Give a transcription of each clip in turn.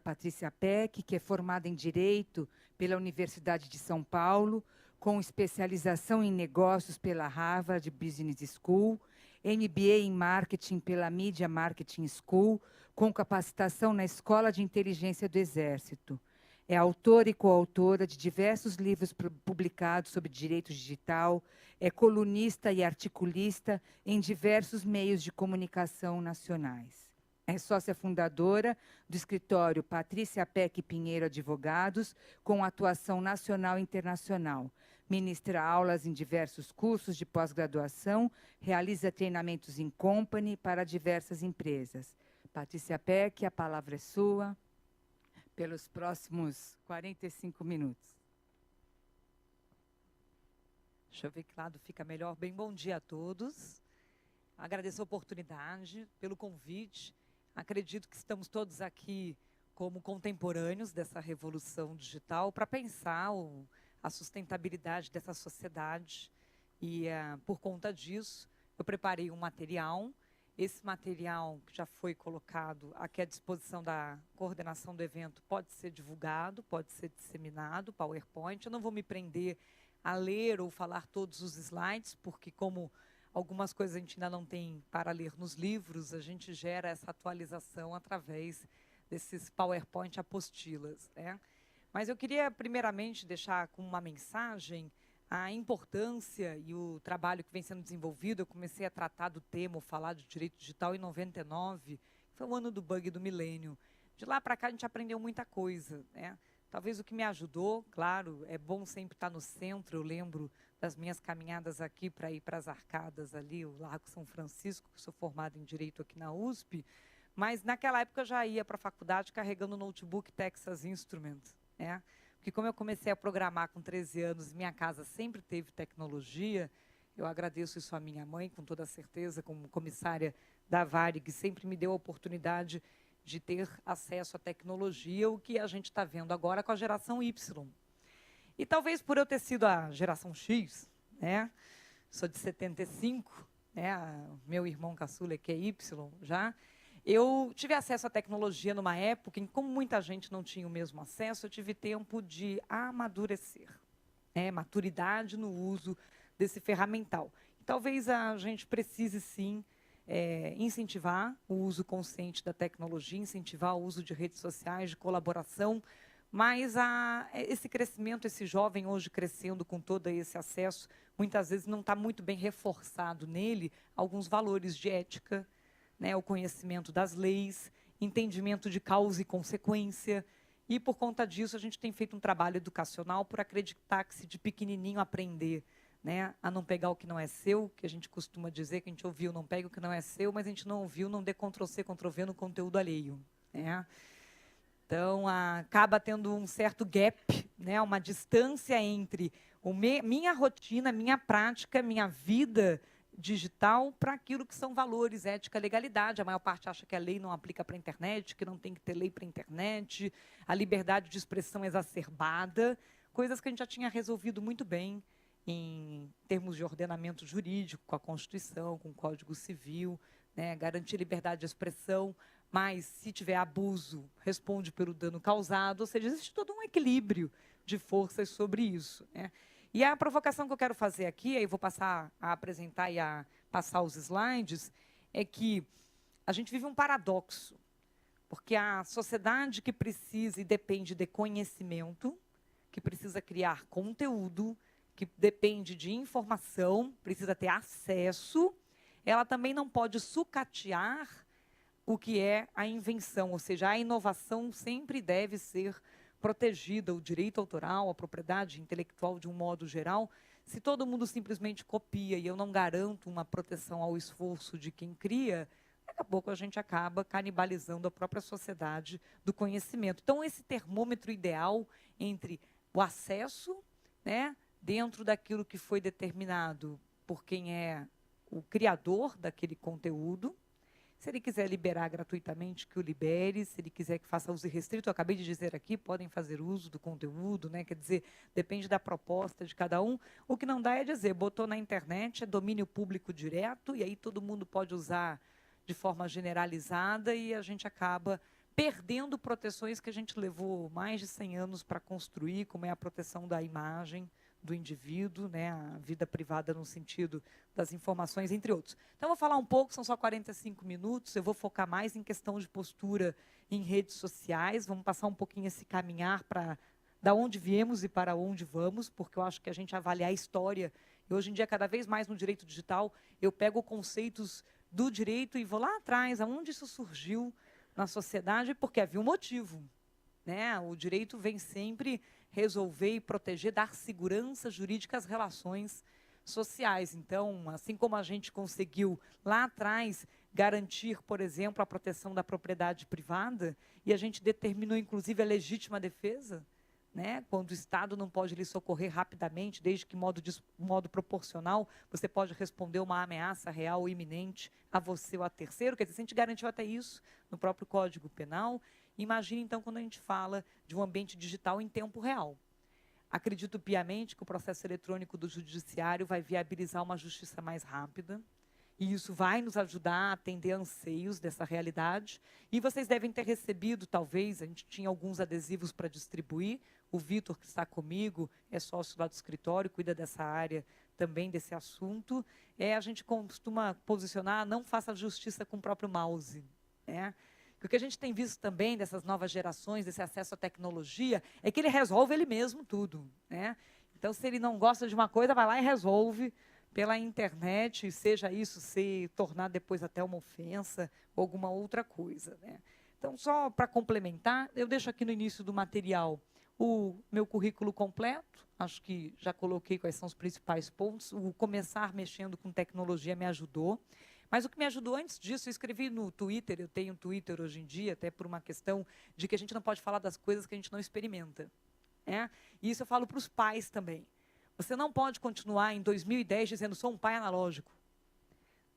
Patrícia Peck, que é formada em Direito pela Universidade de São Paulo, com especialização em negócios pela Harvard Business School, MBA em Marketing pela Media Marketing School, com capacitação na Escola de Inteligência do Exército. É autora e coautora de diversos livros publicados sobre direito digital, é colunista e articulista em diversos meios de comunicação nacionais. É sócia fundadora do escritório Patrícia Peck Pinheiro Advogados, com atuação nacional e internacional. Ministra aulas em diversos cursos de pós-graduação, realiza treinamentos em company para diversas empresas. Patrícia Peck, a palavra é sua, pelos próximos 45 minutos. Deixa eu ver que lado fica melhor. Bem, bom dia a todos. Agradeço a oportunidade, pelo convite. Acredito que estamos todos aqui como contemporâneos dessa revolução digital para pensar a sustentabilidade dessa sociedade. E, por conta disso, eu preparei um material. Esse material que já foi colocado aqui à disposição da coordenação do evento pode ser divulgado, pode ser disseminado, PowerPoint. Eu não vou me prender a ler ou falar todos os slides, porque como algumas coisas a gente ainda não tem para ler nos livros, a gente gera essa atualização através desses PowerPoint apostilas, né? Mas eu queria, primeiramente, deixar com uma mensagem a importância e o trabalho que vem sendo desenvolvido. Eu comecei a tratar do tema, falar de direito digital em 99, foi o ano do bug do milênio. De lá para cá a gente aprendeu muita coisa, né? Talvez o que me ajudou, claro, é bom sempre estar no centro. Eu lembro das minhas caminhadas aqui para ir para as arcadas ali, o Largo São Francisco, que sou formada em Direito aqui na USP, mas naquela época eu já ia para a faculdade carregando o notebook Texas Instruments, né? Porque como eu comecei a programar com 13 anos, minha casa sempre teve tecnologia, eu agradeço isso à minha mãe, com toda certeza, como comissária da Varig, que sempre me deu a oportunidade de ter acesso à tecnologia, o que a gente está vendo agora com a geração Y. E talvez por eu ter sido a geração X, né? Sou de 75, né? Meu irmão caçula que é Y já, eu tive acesso à tecnologia numa época em que, como muita gente não tinha o mesmo acesso, eu tive tempo de amadurecer, né? Maturidade no uso desse ferramental. E talvez a gente precise, sim, incentivar o uso consciente da tecnologia, incentivar o uso de redes sociais, de colaboração, mas esse crescimento, esse jovem hoje crescendo com todo esse acesso, muitas vezes não está muito bem reforçado nele alguns valores de ética, né, o conhecimento das leis, entendimento de causa e consequência. E, por conta disso, a gente tem feito um trabalho educacional por acreditar que se de pequenininho aprender, né, a não pegar o que não é seu, que a gente costuma dizer, que a gente ouviu, não pega o que não é seu, mas a gente não ouviu, não dê Ctrl+C, Ctrl+V no conteúdo alheio, né? Então, acaba tendo um certo gap, né, uma distância entre minha rotina, minha prática, minha vida digital para aquilo que são valores, ética, legalidade. A maior parte acha que a lei não aplica para a internet, que não tem que ter lei para a internet, a liberdade de expressão exacerbada, coisas que a gente já tinha resolvido muito bem em termos de ordenamento jurídico, com a Constituição, com o Código Civil, né, garantir liberdade de expressão, mas se tiver abuso, responde pelo dano causado, ou seja, existe todo um equilíbrio de forças sobre isso, né? E a provocação que eu quero fazer aqui, aí vou passar a apresentar e a passar os slides, é que a gente vive um paradoxo, porque a sociedade que precisa e depende de conhecimento, que precisa criar conteúdo, que depende de informação, precisa ter acesso, ela também não pode sucatear o que é a invenção, ou seja, a inovação sempre deve ser protegida, o direito autoral, a propriedade intelectual de um modo geral. Se todo mundo simplesmente copia e eu não garanto uma proteção ao esforço de quem cria, daqui a pouco a gente acaba canibalizando a própria sociedade do conhecimento. Então, esse termômetro ideal entre o acesso, né, dentro daquilo que foi determinado por quem é o criador daquele conteúdo. Se ele quiser liberar gratuitamente, que o libere. Se ele quiser que faça uso irrestrito, eu acabei de dizer aqui, podem fazer uso do conteúdo, né? Quer dizer, depende da proposta de cada um. O que não dá é dizer, botou na internet, é domínio público direto, e aí todo mundo pode usar de forma generalizada, e a gente acaba perdendo proteções que a gente levou mais de 100 anos para construir, como é a proteção da imagem do indivíduo, né, a vida privada no sentido das informações, entre outros. Então, eu vou falar um pouco, são só 45 minutos, eu vou focar mais em questão de postura em redes sociais, vamos passar um pouquinho esse caminhar para da onde viemos e para onde vamos, porque eu acho que a gente avaliar a história, e hoje em dia, cada vez mais no direito digital, eu pego conceitos do direito e vou lá atrás, aonde isso surgiu na sociedade, porque havia um motivo, né? O direito vem sempre resolver e proteger, dar segurança jurídica às relações sociais. Então, assim como a gente conseguiu lá atrás garantir, por exemplo, a proteção da propriedade privada, e a gente determinou, inclusive, a legítima defesa, né? Quando o Estado não pode lhe socorrer rapidamente, desde que modo proporcional, você pode responder uma ameaça real ou iminente a você ou a terceiro. Quer dizer, a gente garantiu até isso no próprio Código Penal. Imagine, então, quando a gente fala de um ambiente digital em tempo real. Acredito piamente que o processo eletrônico do judiciário vai viabilizar uma justiça mais rápida, e isso vai nos ajudar a atender anseios dessa realidade. E vocês devem ter recebido, talvez, a gente tinha alguns adesivos para distribuir. O Vitor, que está comigo, é sócio lá do escritório, cuida dessa área também, desse assunto. A gente costuma posicionar, não faça justiça com o próprio mouse, né? Porque o que a gente tem visto também dessas novas gerações, desse acesso à tecnologia, é que ele resolve ele mesmo tudo, né? Então, se ele não gosta de uma coisa, vai lá e resolve pela internet, seja isso se tornar depois até uma ofensa ou alguma outra coisa, né? Então, só para complementar, eu deixo aqui no início do material o meu currículo completo. Acho que já coloquei quais são os principais pontos. O começar mexendo com tecnologia me ajudou. Mas o que me ajudou antes disso, eu escrevi no Twitter, eu tenho Twitter hoje em dia, até por uma questão de que a gente não pode falar das coisas que a gente não experimenta, né? E isso eu falo para os pais também. Você não pode continuar em 2010 dizendo, sou um pai analógico,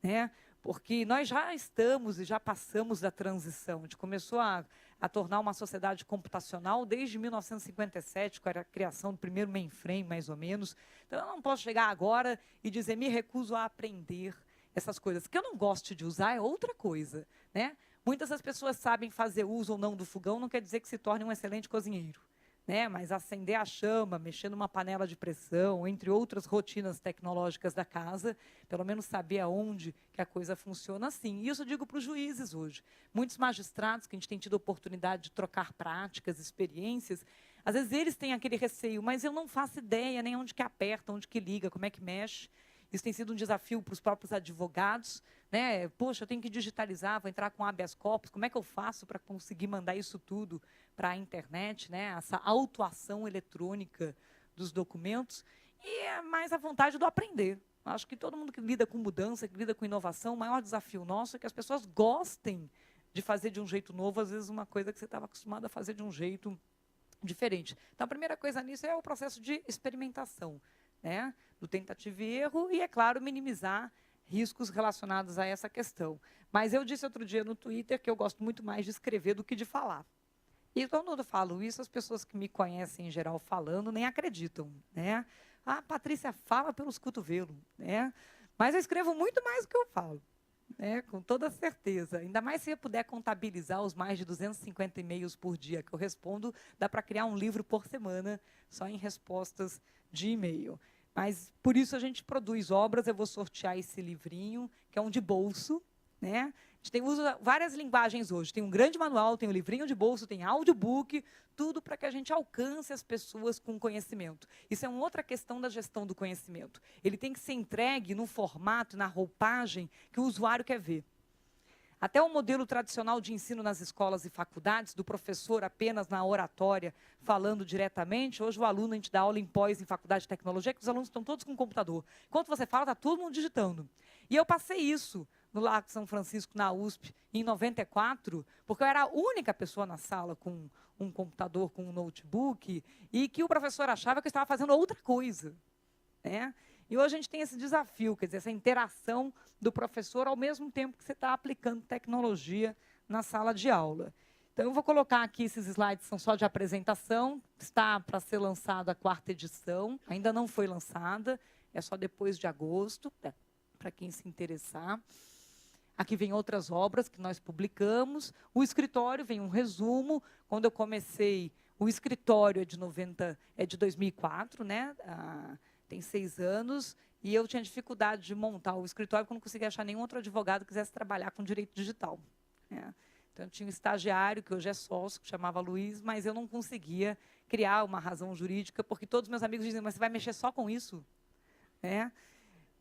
né? Porque nós já estamos e já passamos da transição. A gente começou a tornar uma sociedade computacional desde 1957, com a criação do primeiro mainframe, mais ou menos. Então, eu não posso chegar agora e dizer, me recuso a aprender essas coisas. Que eu não gosto de usar é outra coisa, né? Muitas das pessoas sabem fazer uso ou não do fogão, não quer dizer que se torne um excelente cozinheiro, né? Mas acender a chama, mexer numa panela de pressão, entre outras rotinas tecnológicas da casa, pelo menos saber aonde que a coisa funciona assim. E isso eu digo para os juízes hoje. Muitos magistrados que a gente tem tido a oportunidade de trocar práticas, experiências, às vezes eles têm aquele receio, mas eu não faço ideia nem onde que aperta, onde que liga, como é que mexe. Isso tem sido um desafio para os próprios advogados, né? Poxa, eu tenho que digitalizar, vou entrar com habeas corpus, como é que eu faço para conseguir mandar isso tudo para a internet, né? Essa autuação eletrônica dos documentos, e é mais a vontade do aprender. Acho que todo mundo que lida com mudança, que lida com inovação, o maior desafio nosso é que as pessoas gostem de fazer de um jeito novo, às vezes uma coisa que você estava acostumado a fazer de um jeito diferente. Então, a primeira coisa nisso é o processo de experimentação, né? Do tentativa e erro, e, é claro, minimizar riscos relacionados a essa questão. Mas eu disse outro dia no Twitter que eu gosto muito mais de escrever do que de falar. E quando eu falo isso, as pessoas que me conhecem em geral falando nem acreditam, né? A Patrícia fala pelos cotovelos, né? Mas eu escrevo muito mais do que eu falo, né? Com toda certeza. Ainda mais se eu puder contabilizar os mais de 250 e-mails por dia que eu respondo, dá para criar um livro por semana só em respostas de e-mail. Mas, por isso, a gente produz obras. Eu vou sortear esse livrinho, que é um de bolso, né? A gente usa várias linguagens hoje. Tem um grande manual, tem um livrinho de bolso, tem audiobook, tudo para que a gente alcance as pessoas com conhecimento. Isso é uma outra questão da gestão do conhecimento. Ele tem que ser entregue no formato, na roupagem que o usuário quer ver. Até o modelo tradicional de ensino nas escolas e faculdades, do professor apenas na oratória, falando diretamente. Hoje o aluno, a gente dá aula em pós, em faculdade de tecnologia, que os alunos estão todos com computador. Enquanto você fala, está todo mundo digitando. E eu passei isso no Largo São Francisco, na USP, em 94, porque eu era a única pessoa na sala com um computador, com um notebook, e que o professor achava que eu estava fazendo outra coisa, né? E hoje a gente tem esse desafio, quer dizer, essa interação do professor ao mesmo tempo que você está aplicando tecnologia na sala de aula. Então, eu vou colocar aqui, esses slides são só de apresentação, está para ser lançada a 4ª edição, ainda não foi lançada, é só depois de agosto, para quem se interessar. Aqui vem outras obras que nós publicamos. O escritório vem um resumo. Quando eu comecei, o escritório é de 2004, né? Tem 6 anos. E eu tinha dificuldade de montar o escritório porque eu não conseguia achar nenhum outro advogado que quisesse trabalhar com direito digital. Né? Então, eu tinha um estagiário, que hoje é sócio, que chamava Luiz, mas eu não conseguia criar uma razão jurídica, porque todos meus amigos dizem, mas você vai mexer só com isso? Né?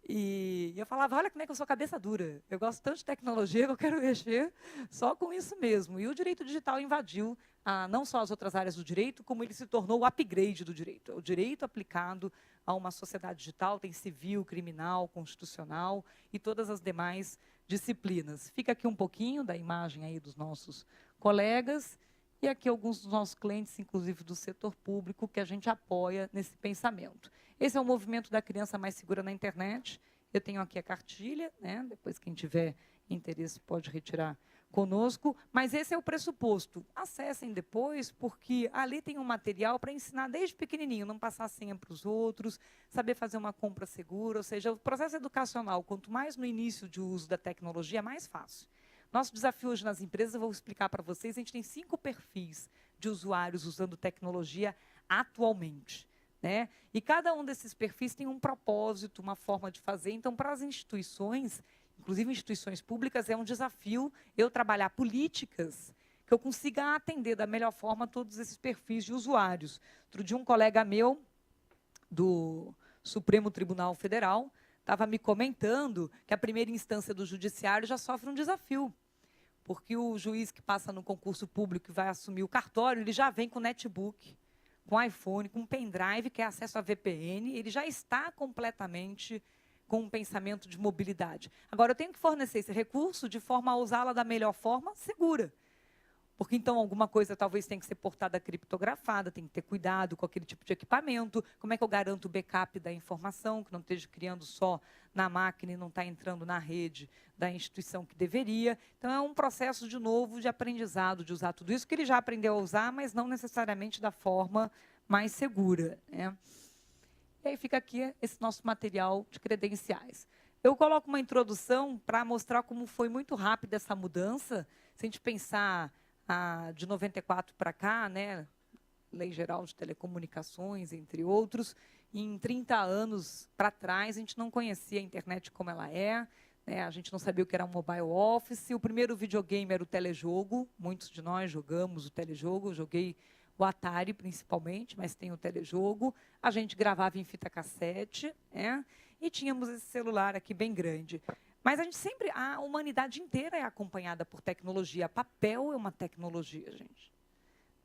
E eu falava, olha como é que eu sou cabeça dura. Eu gosto tanto de tecnologia que eu quero mexer só com isso mesmo. E o direito digital invadiu não só as outras áreas do direito, como ele se tornou o upgrade do direito. O direito aplicado a uma sociedade digital tem civil, criminal, constitucional e todas as demais disciplinas. Fica aqui um pouquinho da imagem aí dos nossos colegas e aqui alguns dos nossos clientes, inclusive do setor público, que a gente apoia nesse pensamento. Esse é o movimento da criança mais segura na internet. Eu tenho aqui a cartilha, né? Depois quem tiver interesse pode retirar conosco, mas esse é o pressuposto. Acessem depois, porque ali tem um material para ensinar desde pequenininho, não passar senha para os outros, saber fazer uma compra segura, ou seja, o processo educacional, quanto mais no início de uso da tecnologia, mais fácil. Nosso desafio hoje nas empresas, eu vou explicar para vocês, a gente tem 5 perfis de usuários usando tecnologia atualmente. Né? E cada um desses perfis tem um propósito, uma forma de fazer. Então, para as instituições, inclusive instituições públicas, é um desafio eu trabalhar políticas que eu consiga atender da melhor forma todos esses perfis de usuários. Outro dia, um colega meu, do Supremo Tribunal Federal, estava me comentando que a primeira instância do judiciário já sofre um desafio, porque o juiz que passa no concurso público e vai assumir o cartório, ele já vem com netbook, com iPhone, com pendrive, que é acesso a VPN, ele já está completamente com um pensamento de mobilidade. Agora, eu tenho que fornecer esse recurso de forma a usá-la da melhor forma, segura. Porque, então, alguma coisa talvez tenha que ser portada criptografada, tem que ter cuidado com aquele tipo de equipamento. Como é que eu garanto o backup da informação, que não esteja criando só na máquina e não está entrando na rede da instituição que deveria. Então, é um processo, de novo, de aprendizado, de usar tudo isso, que ele já aprendeu a usar, mas não necessariamente da forma mais segura. Né? E aí fica aqui esse nosso material de credenciais. Eu coloco uma introdução para mostrar como foi muito rápida essa mudança. Se a gente pensar de 94 para cá, né, Lei Geral de Telecomunicações, entre outros, em 30 anos para trás, a gente não conhecia a internet como ela é, né, a gente não sabia o que era um mobile office, o primeiro videogame era o telejogo, muitos de nós jogamos o telejogo, eu joguei o Atari principalmente, mas tem o telejogo, a gente gravava em fita cassete, né, e tínhamos esse celular aqui bem grande. Mas a gente sempre, a humanidade inteira é acompanhada por tecnologia. Papel é uma tecnologia, gente.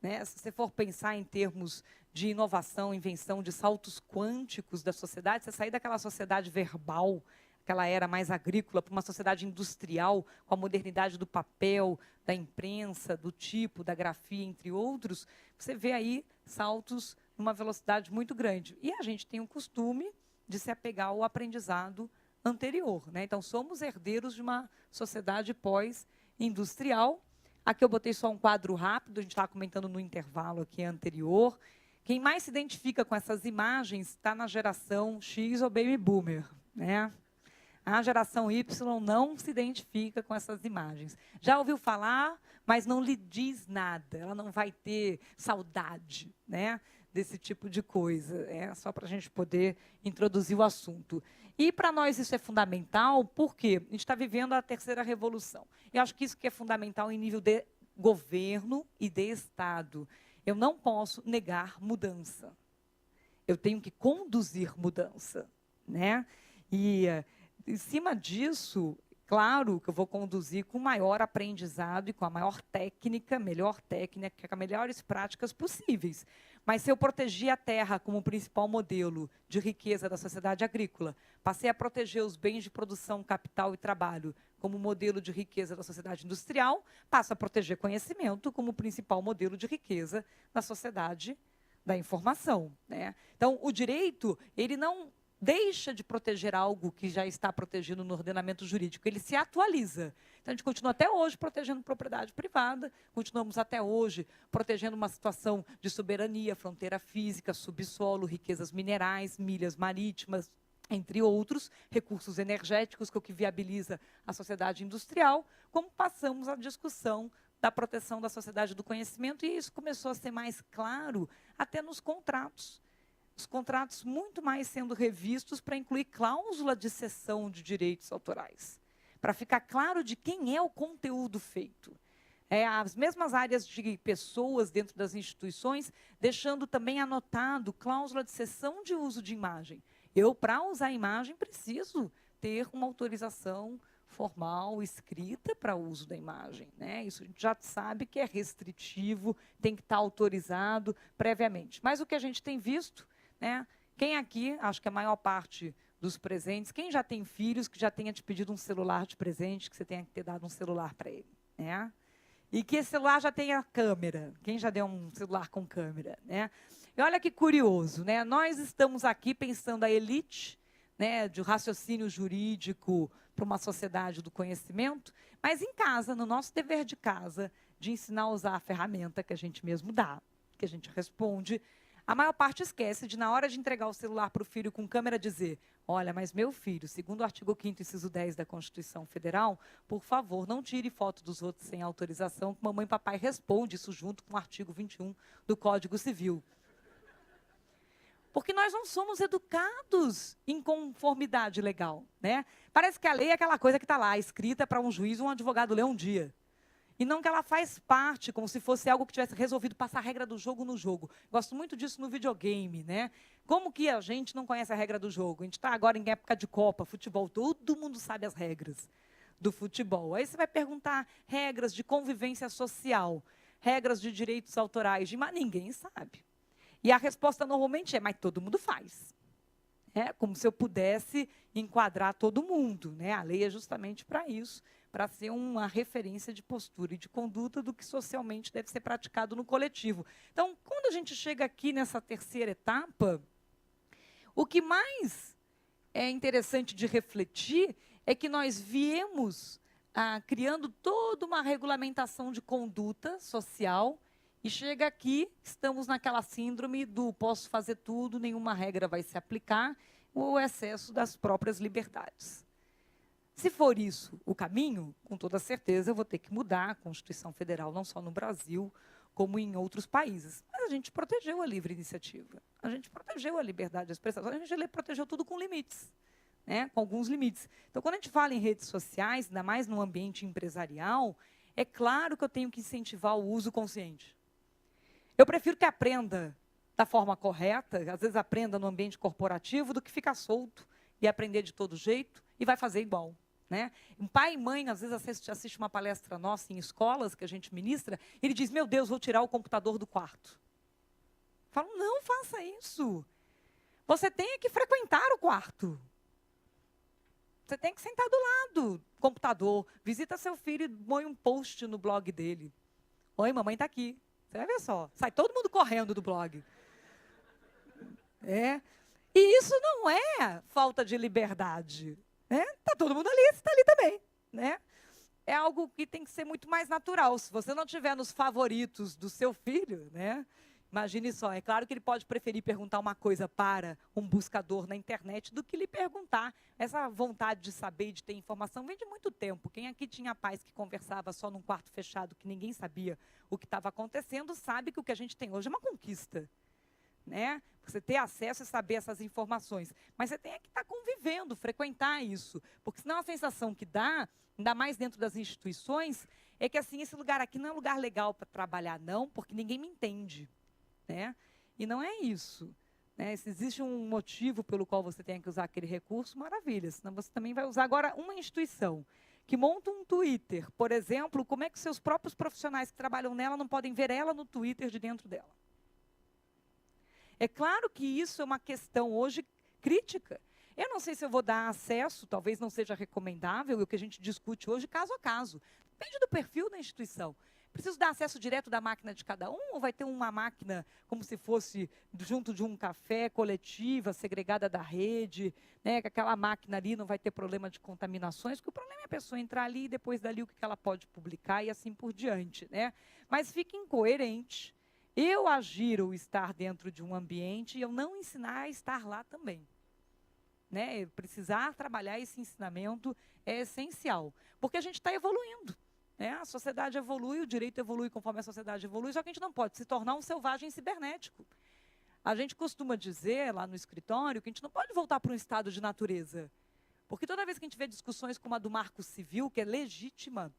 Né? Se você for pensar em termos de inovação, invenção de saltos quânticos da sociedade, você sair daquela sociedade verbal, aquela era mais agrícola, para uma sociedade industrial, com a modernidade do papel, da imprensa, do tipo, da grafia, entre outros, você vê aí saltos numa velocidade muito grande. E a gente tem o costume de se apegar ao aprendizado anterior. Né? Então, somos herdeiros de uma sociedade pós-industrial. Aqui eu botei só um quadro rápido, a gente estava comentando no intervalo aqui anterior. Quem mais se identifica com essas imagens está na geração X ou Baby Boomer. Né? A geração Y não se identifica com essas imagens. Já ouviu falar, mas não lhe diz nada. Ela não vai ter saudade, né, desse tipo de coisa. É só para a gente poder introduzir o assunto. E para nós isso é fundamental, porque a gente está vivendo a terceira revolução. Eu acho que isso que é fundamental em nível de governo e de Estado. Eu não posso negar mudança. Eu tenho que conduzir mudança. Né? E, em cima disso, claro que eu vou conduzir com maior aprendizado e com a maior técnica, melhor técnica, com as melhores práticas possíveis. Mas se eu protegi a terra como principal modelo de riqueza da sociedade agrícola, passei a proteger os bens de produção, capital e trabalho como modelo de riqueza da sociedade industrial, passo a proteger conhecimento como principal modelo de riqueza da sociedade da informação. Né? Então, o direito, ele não deixa de proteger algo que já está protegido no ordenamento jurídico, ele se atualiza. Então, a gente continua até hoje protegendo propriedade privada, continuamos até hoje protegendo uma situação de soberania, fronteira física, subsolo, riquezas minerais, milhas marítimas, entre outros, recursos energéticos, que é o que viabiliza a sociedade industrial, como passamos à discussão da proteção da sociedade do conhecimento, e isso começou a ser mais claro até nos contratos. Os contratos muito mais sendo revistos para incluir cláusula de cessão de direitos autorais, para ficar claro de quem é o conteúdo feito. As mesmas áreas de pessoas dentro das instituições, deixando também anotado cláusula de cessão de uso de imagem. Eu, para usar a imagem, preciso ter uma autorização formal, escrita para o uso da imagem, né? Isso a gente já sabe que é restritivo, tem que estar autorizado previamente. Mas o que a gente tem visto, né? Quem aqui, acho que a maior parte dos presentes, quem já tem filhos, que já tenha te pedido um celular de presente, que você tenha que ter dado um celular para ele, né? E que esse celular já tenha câmera. Quem já deu um celular com câmera, né? E olha que curioso, né? Nós estamos aqui pensando a elite, né, de raciocínio jurídico para uma sociedade do conhecimento, mas em casa, no nosso dever de casa, de ensinar a usar a ferramenta que a gente mesmo dá, que a gente responde, a maior parte esquece de, na hora de entregar o celular para o filho com câmera, dizer: olha, mas meu filho, segundo o artigo 5º, inciso 10 da Constituição Federal, por favor, não tire foto dos outros sem autorização, que mamãe e papai responde isso junto com o artigo 21 do Código Civil. Porque nós não somos educados em conformidade legal, né? Parece que a lei é aquela coisa que está lá, escrita para um juiz ou um advogado ler um dia. E não que ela faz parte, como se fosse algo que tivesse resolvido passar a regra do jogo no jogo. Gosto muito disso no videogame, né? Como que a gente não conhece a regra do jogo? A gente está agora em época de Copa, futebol, todo mundo sabe as regras do futebol. Aí você vai perguntar regras de convivência social, regras de direitos autorais, mas ninguém sabe. E a resposta normalmente é: mas todo mundo faz. É como se eu pudesse enquadrar todo mundo, né? A lei é justamente para isso, para ser uma referência de postura e de conduta do que socialmente deve ser praticado no coletivo. Então, quando a gente chega aqui nessa terceira etapa, o que mais é interessante de refletir é que nós viemos criando toda uma regulamentação de conduta social, e chega aqui, estamos naquela síndrome do posso fazer tudo, nenhuma regra vai se aplicar, o excesso das próprias liberdades. Se for isso o caminho, com toda certeza eu vou ter que mudar a Constituição Federal, não só no Brasil, como em outros países. Mas a gente protegeu a livre iniciativa, a gente protegeu a liberdade de expressão, a gente protegeu tudo com limites, né? Com alguns limites. Então, quando a gente fala em redes sociais, ainda mais no ambiente empresarial, é claro que eu tenho que incentivar o uso consciente. Eu prefiro que aprenda da forma correta, às vezes aprenda no ambiente corporativo, do que ficar solto e aprender de todo jeito e vai fazer igual, né? Um pai e mãe, às vezes, assiste uma palestra nossa em escolas que a gente ministra, e ele diz: meu Deus, vou tirar o computador do quarto. Eu falo: não faça isso. Você tem que frequentar o quarto. Você tem que sentar do lado do computador, visita seu filho e põe um post no blog dele. Oi, mamãe está aqui. Você vai ver só, sai todo mundo correndo do blog. E isso não é falta de liberdade. Está todo mundo ali, você está ali também. Né? É algo que tem que ser muito mais natural. Se você não tiver nos favoritos do seu filho, né? Imagine só, é claro que ele pode preferir perguntar uma coisa para um buscador na internet do que lhe perguntar. Essa vontade de saber e de ter informação vem de muito tempo. Quem aqui tinha pais que conversava só num quarto fechado, que ninguém sabia o que estava acontecendo, sabe que o que a gente tem hoje é uma conquista. Né? Você ter acesso e saber essas informações. Mas você tem que estar convivendo, frequentar isso. Porque senão a sensação que dá, ainda mais dentro das instituições, é que assim, esse lugar aqui não é um lugar legal para trabalhar, não, porque ninguém me entende. Né? E não é isso. Né? Se existe um motivo pelo qual você tem que usar aquele recurso, maravilha. Senão você também vai usar. Agora, uma instituição que monta um Twitter, por exemplo, como é que seus próprios profissionais que trabalham nela não podem ver ela no Twitter de dentro dela? É claro que isso é uma questão hoje crítica. Eu não sei se eu vou dar acesso, talvez não seja recomendável, e o que a gente discute hoje, caso a caso. Depende do perfil da instituição. Preciso dar acesso direto da máquina de cada um, ou vai ter uma máquina como se fosse junto de um café, coletiva, segregada da rede, né, que aquela máquina ali não vai ter problema de contaminações, porque o problema é a pessoa entrar ali e depois dali o que ela pode publicar e assim por diante. Né? Mas fica incoerente eu agir ou estar dentro de um ambiente e eu não ensinar a estar lá também. né? Precisar trabalhar esse ensinamento é essencial, porque a gente está evoluindo. Né? A sociedade evolui, o direito evolui conforme a sociedade evolui, só que a gente não pode se tornar um selvagem cibernético. A gente costuma dizer lá no escritório que a gente não pode voltar para um estado de natureza. Porque toda vez que a gente vê discussões como a do Marco Civil, que é legítima,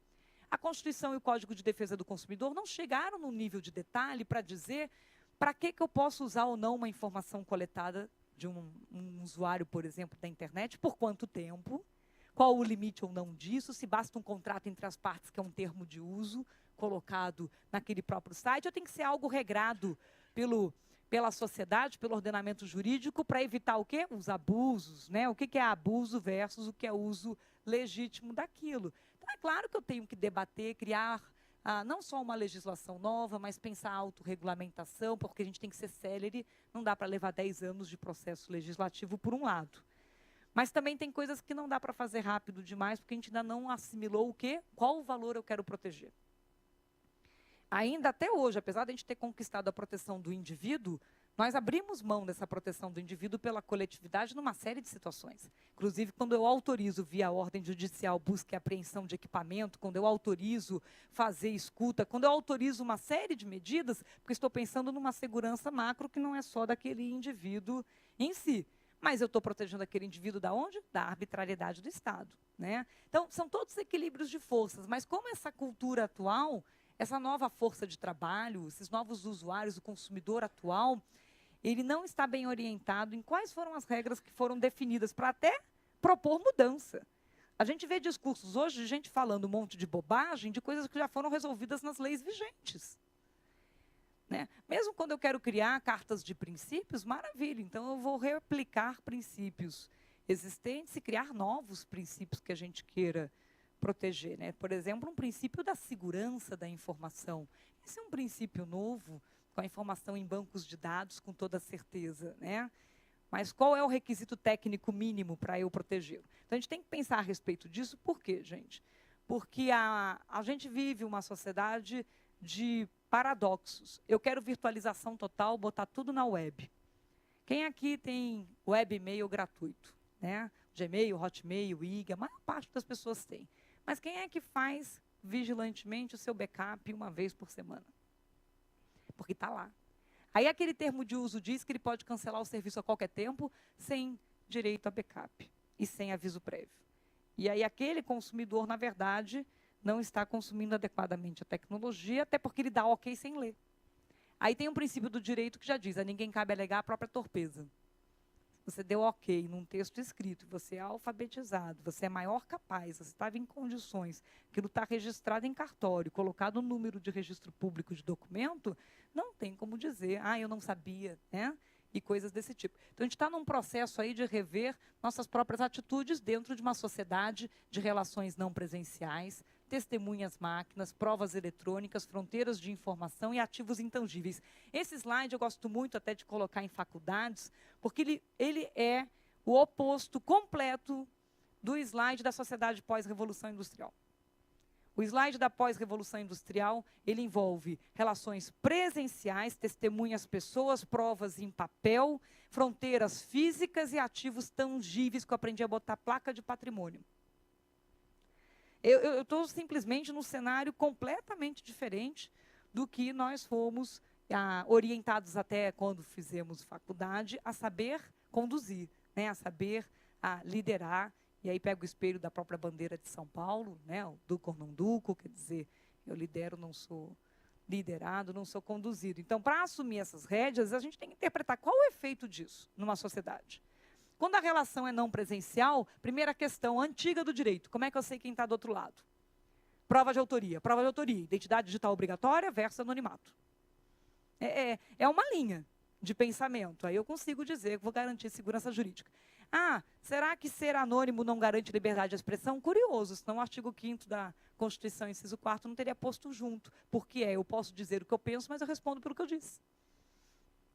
a Constituição e o Código de Defesa do Consumidor não chegaram no nível de detalhe para dizer para que eu posso usar ou não uma informação coletada de um usuário, por exemplo, da internet, por quanto tempo, qual o limite ou não disso, se basta um contrato entre as partes, que é um termo de uso colocado naquele próprio site, ou tem que ser algo regrado pela sociedade, pelo ordenamento jurídico, para evitar o quê? Os abusos, né? O que é abuso versus o que é uso legítimo daquilo. Então, é claro que eu tenho que debater, criar não só uma legislação nova, mas pensar a autorregulamentação, porque a gente tem que ser célere, não dá para levar 10 anos de processo legislativo por um lado. Mas também tem coisas que não dá para fazer rápido demais, porque a gente ainda não assimilou o quê? Qual o valor eu quero proteger. Ainda até hoje, apesar de a gente ter conquistado a proteção do indivíduo, nós abrimos mão dessa proteção do indivíduo pela coletividade numa série de situações. Inclusive, quando eu autorizo via ordem judicial busca e apreensão de equipamento, quando eu autorizo fazer escuta, quando eu autorizo uma série de medidas, porque estou pensando numa segurança macro que não é só daquele indivíduo em si. Mas eu estou protegendo aquele indivíduo da onde? Da arbitrariedade do Estado. Né? Então, são todos equilíbrios de forças, mas como essa cultura atual, essa nova força de trabalho, esses novos usuários, o consumidor atual, ele não está bem orientado em quais foram as regras que foram definidas para até propor mudança. A gente vê discursos hoje de gente falando um monte de bobagem, de coisas que já foram resolvidas nas leis vigentes. Né? Mesmo quando eu quero criar cartas de princípios, maravilha. Então, eu vou replicar princípios existentes e criar novos princípios que a gente queira proteger. Né? Por exemplo, um princípio da segurança da informação. Esse é um princípio novo, com a informação em bancos de dados, com toda certeza. Né? Mas qual é o requisito técnico mínimo para eu protegê-lo? Então, a gente tem que pensar a respeito disso. Por quê, gente? Porque a gente vive uma sociedade de paradoxos. Eu quero virtualização total, botar tudo na web. Quem aqui tem web e-mail gratuito? Né? Gmail, Hotmail, IG, a maior parte das pessoas tem. Mas quem é que faz vigilantemente o seu backup uma vez por semana? Porque está lá. Aí aquele termo de uso diz que ele pode cancelar o serviço a qualquer tempo sem direito a backup e sem aviso prévio. E aí aquele consumidor, na verdade, não está consumindo adequadamente a tecnologia, até porque ele dá ok sem ler. Aí tem um princípio do direito que já diz, a ninguém cabe alegar a própria torpeza. Você deu ok num texto escrito, você é alfabetizado, você é maior capaz, você estava em condições, aquilo está registrado em cartório, colocado no número de registro público de documento, não tem como dizer, eu não sabia, né? E coisas desse tipo. Então, a gente está num processo aí de rever nossas próprias atitudes dentro de uma sociedade de relações não presenciais, testemunhas máquinas, provas eletrônicas, fronteiras de informação e ativos intangíveis. Esse slide eu gosto muito até de colocar em faculdades, porque ele é o oposto completo do slide da sociedade pós-revolução industrial. O slide da pós-revolução industrial, ele envolve relações presenciais, testemunhas, pessoas, provas em papel, fronteiras físicas e ativos tangíveis, que eu aprendi a botar placa de patrimônio. Eu estou simplesmente num cenário completamente diferente do que nós fomos orientados até quando fizemos faculdade a saber conduzir, né, a saber liderar. E aí pego o espelho da própria bandeira de São Paulo, né, o duco ou não duco, quer dizer, eu lidero, não sou liderado, não sou conduzido. Então, para assumir essas rédeas, a gente tem que interpretar qual o efeito disso numa sociedade. Quando a relação é não presencial, primeira questão antiga do direito, como é que eu sei quem está do outro lado? Prova de autoria, identidade digital obrigatória versus anonimato. É uma linha de pensamento, aí eu consigo dizer que vou garantir segurança jurídica. Será que ser anônimo não garante liberdade de expressão? Curioso, senão o artigo 5º da Constituição, inciso 4º, não teria posto junto. Porque eu posso dizer o que eu penso, mas eu respondo pelo que eu disse.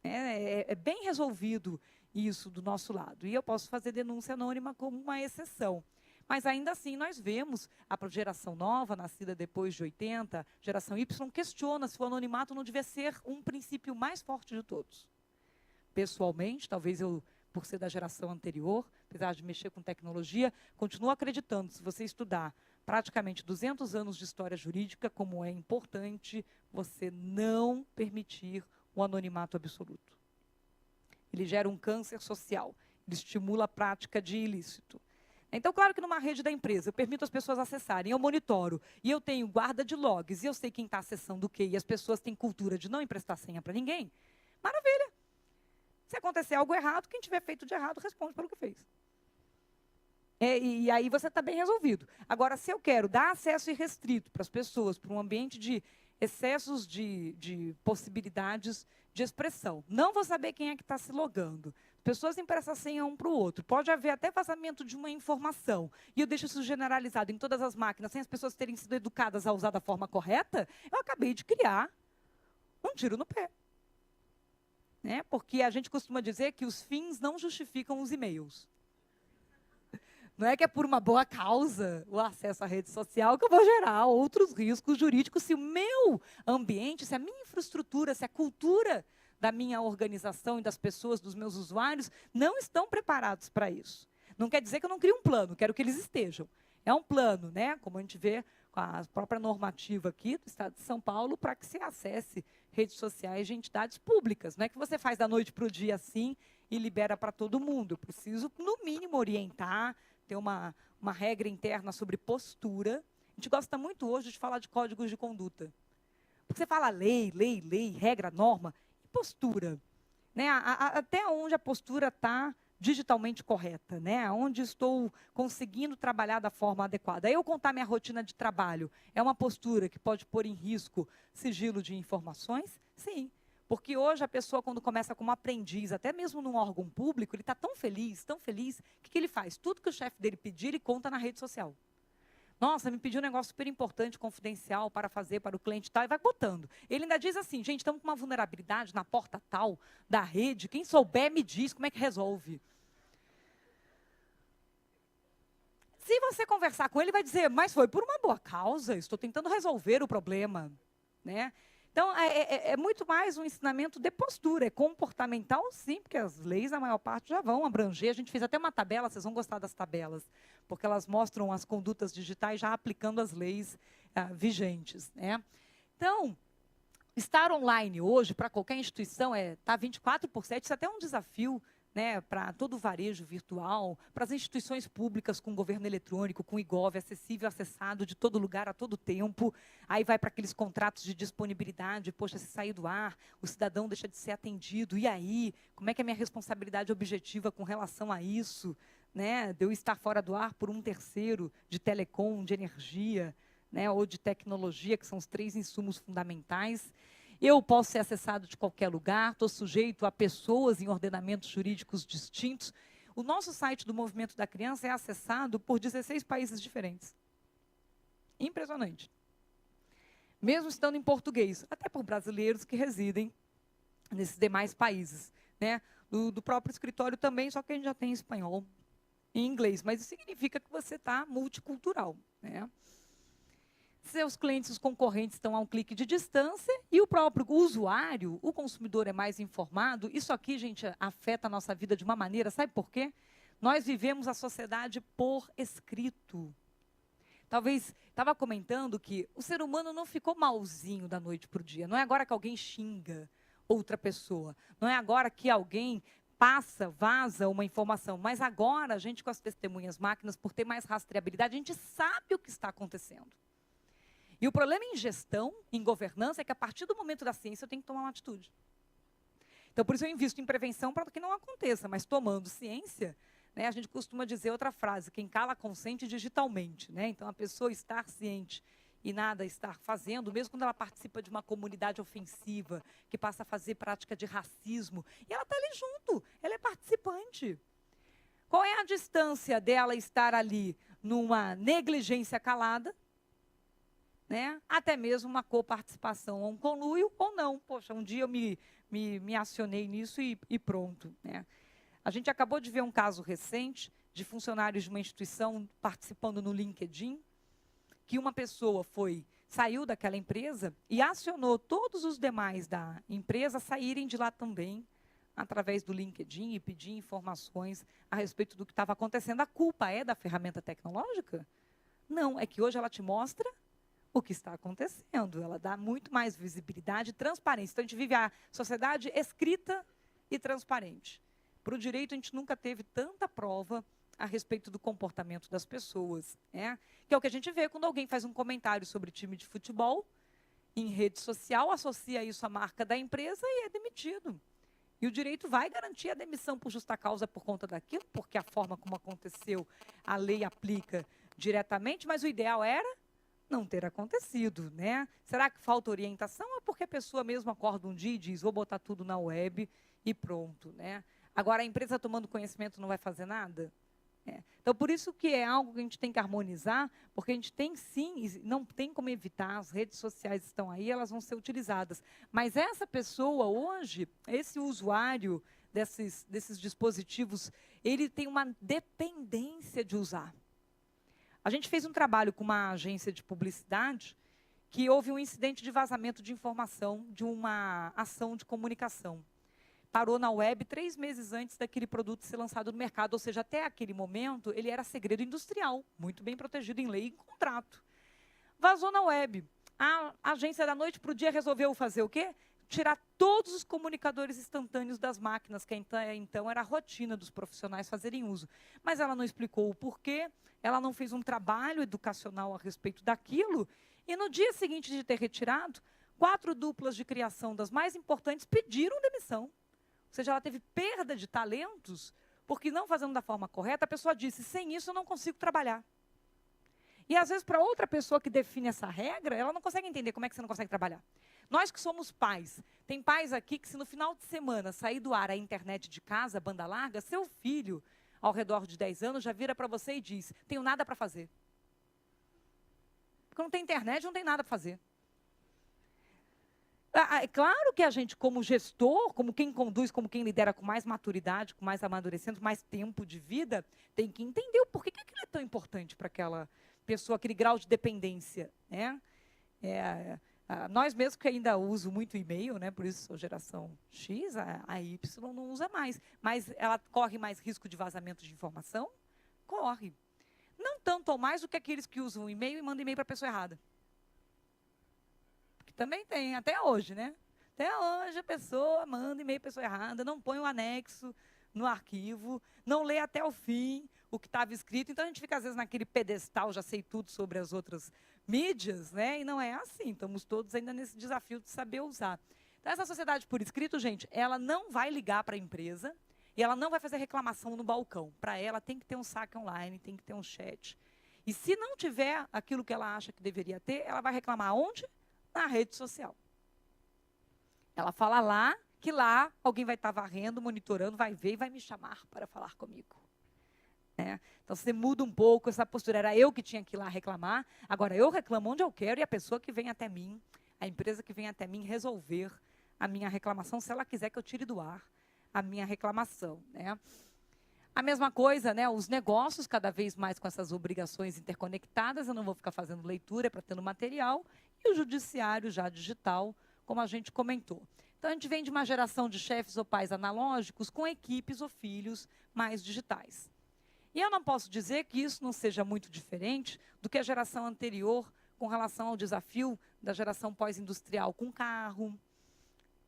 É bem resolvido isso do nosso lado. E eu posso fazer denúncia anônima como uma exceção. Mas ainda assim nós vemos a geração nova, nascida depois de 80, geração Y, questiona se o anonimato não devia ser um princípio mais forte de todos. Pessoalmente, talvez eu por ser da geração anterior, apesar de mexer com tecnologia, continuo acreditando, se você estudar praticamente 200 anos de história jurídica, como é importante você não permitir o anonimato absoluto. Ele gera um câncer social, ele estimula a prática de ilícito. Então, claro que numa rede da empresa, eu permito as pessoas acessarem, eu monitoro, e eu tenho guarda de logs, e eu sei quem está acessando o quê, e as pessoas têm cultura de não emprestar senha para ninguém, maravilha. Se acontecer algo errado, quem tiver feito de errado responde pelo que fez. E aí você está bem resolvido. Agora, se eu quero dar acesso irrestrito para as pessoas, para um ambiente de excessos de possibilidades de expressão, não vou saber quem é que está se logando. Pessoas emprestam senha um para o outro. Pode haver até vazamento de uma informação. E eu deixo isso generalizado em todas as máquinas, sem as pessoas terem sido educadas a usar da forma correta, eu acabei de criar um tiro no pé. Né? Porque a gente costuma dizer que os fins não justificam os e-mails. Não é que é por uma boa causa o acesso à rede social que eu vou gerar outros riscos jurídicos se o meu ambiente, se a minha infraestrutura, se a cultura da minha organização e das pessoas, dos meus usuários, não estão preparados para isso. Não quer dizer que eu não crio um plano, quero que eles estejam. É um plano, né? Como a gente vê com a própria normativa aqui do Estado de São Paulo, para que se acesse redes sociais de entidades públicas. Não é que você faz da noite para o dia assim e libera para todo mundo. Eu preciso, no mínimo, orientar, ter uma regra interna sobre postura. A gente gosta muito hoje de falar de códigos de conduta. Porque você fala lei, regra, norma, e postura. Né? Até onde a postura está digitalmente correta, né? Onde estou conseguindo trabalhar da forma adequada. Eu contar minha rotina de trabalho é uma postura que pode pôr em risco sigilo de informações? Sim. Porque hoje a pessoa, quando começa como aprendiz, até mesmo num órgão público, ele está tão feliz, o que ele faz? Tudo que o chefe dele pedir, ele conta na rede social. Nossa, me pediu um negócio super importante, confidencial, para fazer para o cliente tal, e vai botando. Ele ainda diz assim, gente, estamos com uma vulnerabilidade na porta tal da rede, quem souber me diz como é que resolve. Se você conversar com ele, vai dizer, mas foi por uma boa causa, estou tentando resolver o problema. Né? Então, é muito mais um ensinamento de postura, é comportamental sim, porque as leis, a maior parte, já vão abranger. A gente fez até uma tabela, vocês vão gostar das tabelas, porque elas mostram as condutas digitais já aplicando as leis vigentes. Né? Então, estar online hoje, para qualquer instituição, tá 24/7, isso é até um desafio, né, para todo o varejo virtual, para as instituições públicas com governo eletrônico, com IGOV, acessível, acessado de todo lugar, a todo tempo. Aí vai para aqueles contratos de disponibilidade, poxa, se sair do ar, o cidadão deixa de ser atendido, e aí? Como é que é a minha responsabilidade objetiva com relação a isso? Né, de eu estar fora do ar por um terceiro de telecom, de energia, né, ou de tecnologia, que são os 3 insumos fundamentais. Eu posso ser acessado de qualquer lugar, estou sujeito a pessoas em ordenamentos jurídicos distintos. O nosso site do Movimento da Criança é acessado por 16 países diferentes. Impressionante. Mesmo estando em português, até por brasileiros que residem nesses demais países. Né? Do próprio escritório também, só que a gente já tem espanhol e inglês. Mas isso significa que você está multicultural. Né? Seus clientes, os concorrentes estão a um clique de distância e o próprio usuário, o consumidor é mais informado. Isso aqui, gente, afeta a nossa vida de uma maneira, sabe por quê? Nós vivemos a sociedade por escrito. Talvez, estava comentando que o ser humano não ficou malzinho da noite para o dia. Não é agora que alguém xinga outra pessoa. Não é agora que alguém vaza uma informação. Mas agora, a gente com as testemunhas máquinas, por ter mais rastreabilidade, a gente sabe o que está acontecendo. E o problema em gestão, em governança, é que a partir do momento da ciência eu tenho que tomar uma atitude. Então, por isso eu invisto em prevenção para que não aconteça, mas tomando ciência, né, a gente costuma dizer outra frase, quem cala consente digitalmente. Né? Então, a pessoa estar ciente e nada estar fazendo, mesmo quando ela participa de uma comunidade ofensiva, que passa a fazer prática de racismo, e ela está ali junto, ela é participante. Qual é a distância dela estar ali numa negligência calada, né? Até mesmo uma coparticipação, ou um conluio, ou não. Poxa, um dia eu me acionei nisso e pronto. Né? A gente acabou de ver um caso recente de funcionários de uma instituição participando no LinkedIn, que uma pessoa saiu daquela empresa e acionou todos os demais da empresa a saírem de lá também, através do LinkedIn e pedir informações a respeito do que estava acontecendo. A culpa é da ferramenta tecnológica? Não, é que hoje ela te mostra o que está acontecendo. Ela dá muito mais visibilidade e transparência. Então, a gente vive a sociedade escrita e transparente. Para o direito, a gente nunca teve tanta prova a respeito do comportamento das pessoas, né? Que é o que a gente vê quando alguém faz um comentário sobre time de futebol em rede social, associa isso à marca da empresa e é demitido. E o direito vai garantir a demissão por justa causa por conta daquilo, porque a forma como aconteceu, a lei aplica diretamente, mas o ideal era não ter acontecido, né? Será que falta orientação ou é porque a pessoa mesmo acorda um dia e diz, vou botar tudo na web e pronto, né? Agora, a empresa tomando conhecimento não vai fazer nada? Então, por isso que é algo que a gente tem que harmonizar, porque a gente tem sim, não tem como evitar, as redes sociais estão aí, elas vão ser utilizadas. Mas essa pessoa hoje, esse usuário desses dispositivos, ele tem uma dependência de usar. A gente fez um trabalho com uma agência de publicidade que houve um incidente de vazamento de informação de uma ação de comunicação. Parou na web 3 meses antes daquele produto ser lançado no mercado, ou seja, até aquele momento ele era segredo industrial, muito bem protegido em lei e contrato. Vazou na web. A agência da noite para o dia resolveu fazer o quê? Tirar todos os comunicadores instantâneos das máquinas, que então era a rotina dos profissionais fazerem uso. Mas ela não explicou o porquê, ela não fez um trabalho educacional a respeito daquilo, e no dia seguinte de ter retirado, 4 duplas de criação das mais importantes pediram demissão. Ou seja, ela teve perda de talentos, porque não fazendo da forma correta, a pessoa disse, sem isso eu não consigo trabalhar. E às vezes para outra pessoa que define essa regra, ela não consegue entender como é que você não consegue trabalhar. Nós que somos pais, tem pais aqui que se no final de semana sair do ar a internet de casa, banda larga, seu filho, ao redor de 10 anos, já vira para você e diz, tenho nada para fazer. Porque não tem internet, não tem nada para fazer. É claro que a gente, como gestor, como quem conduz, como quem lidera com mais maturidade, com mais amadurecimento, mais tempo de vida, tem que entender o porquê que aquilo é tão importante para aquela pessoa, aquele grau de dependência, né? Nós mesmos que ainda uso muito e-mail, né? Por isso sou geração X, a Y não usa mais. Mas ela corre mais risco de vazamento de informação? Corre. Não tanto ou mais do que aqueles que usam e-mail e mandam e-mail para a pessoa errada. Também tem, até hoje, né? Até hoje a pessoa manda e-mail para a pessoa errada, não põe o anexo no arquivo, não lê até o fim o que estava escrito. Então, a gente fica, às vezes, naquele pedestal, já sei tudo sobre as outras mídias, né? E não é assim. Estamos todos ainda nesse desafio de saber usar. Então, essa sociedade por escrito, gente, ela não vai ligar para a empresa e ela não vai fazer reclamação no balcão. Para ela, tem que ter um saque online, tem que ter um chat. E se não tiver aquilo que ela acha que deveria ter, ela vai reclamar onde? Na rede social. Ela fala lá, que lá alguém vai estar varrendo, monitorando, vai ver e vai me chamar para falar comigo. Então, você muda um pouco essa postura. Era eu que tinha que ir lá reclamar, agora eu reclamo onde eu quero e a pessoa que vem até mim, a empresa que vem até mim resolver a minha reclamação, se ela quiser que eu tire do ar a minha reclamação. A mesma coisa, os negócios, cada vez mais com essas obrigações interconectadas, eu não vou ficar fazendo leitura para ter no material, e o judiciário já digital, como a gente comentou. Então, a gente vem de uma geração de chefes ou pais analógicos com equipes ou filhos mais digitais. E eu não posso dizer que isso não seja muito diferente do que a geração anterior com relação ao desafio da geração pós-industrial com carro,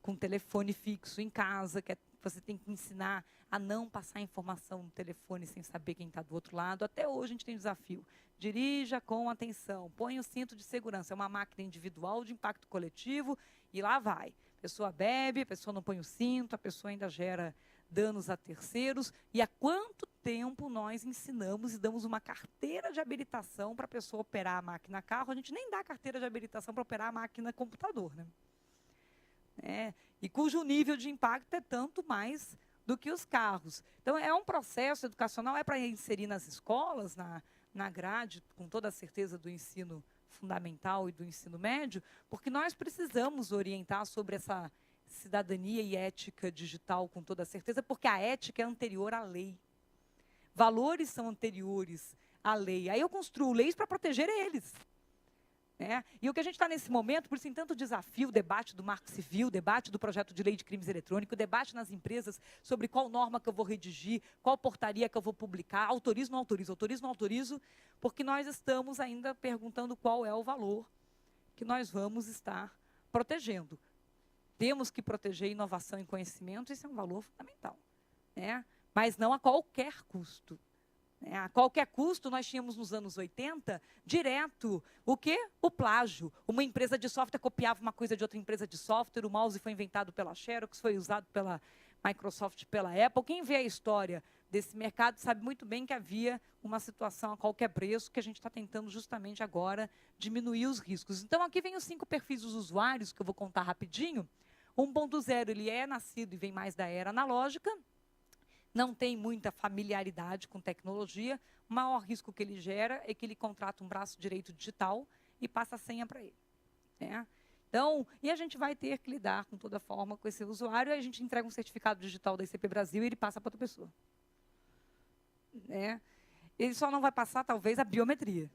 com telefone fixo em casa, que você tem que ensinar a não passar informação no telefone sem saber quem está do outro lado. Até hoje a gente tem desafio. Dirija com atenção, põe o cinto de segurança. É uma máquina individual de impacto coletivo e lá vai. A pessoa bebe, a pessoa não põe o cinto, a pessoa ainda gera danos a terceiros. E há quanto tempo nós ensinamos e damos uma carteira de habilitação para a pessoa operar a máquina carro? A gente nem dá carteira de habilitação para operar a máquina computador, e cujo nível de impacto é tanto mais do que os carros. Então, é um processo educacional, é para inserir nas escolas, na grade, com toda a certeza, do ensino fundamental e do ensino médio, porque nós precisamos orientar sobre essa cidadania e ética digital com toda a certeza, porque a ética é anterior à lei. Valores são anteriores à lei. Aí eu construo leis para proteger eles. né? E o que a gente está nesse momento, por isso tem tanto desafio, o debate do Marco Civil, o debate do projeto de lei de crimes eletrônicos, o debate nas empresas sobre qual norma que eu vou redigir, qual portaria que eu vou publicar, autorizo, não autorizo, autorizo, não autorizo, porque nós estamos ainda perguntando qual é o valor que nós vamos estar protegendo. Temos que proteger inovação e conhecimento, isso é um valor fundamental, né? Mas não a qualquer custo. A qualquer custo, nós tínhamos nos anos 80, direto, o quê? O plágio. Uma empresa de software copiava uma coisa de outra empresa de software, o mouse foi inventado pela Xerox, foi usado pela Microsoft, pela Apple. Quem vê a história desse mercado sabe muito bem que havia uma situação a qualquer preço, que a gente está tentando justamente agora diminuir os riscos. Então, aqui vem os 5 perfis dos usuários, que eu vou contar rapidinho. 1.0, ele é nascido e vem mais da era analógica, não tem muita familiaridade com tecnologia, o maior risco que ele gera é que ele contrata um braço direito digital e passa a senha para ele, né? Então, e a gente vai ter que lidar com toda forma com esse usuário, e a gente entrega um certificado digital da ICP Brasil e ele passa para outra pessoa, né? Ele só não vai passar, talvez, a biometria,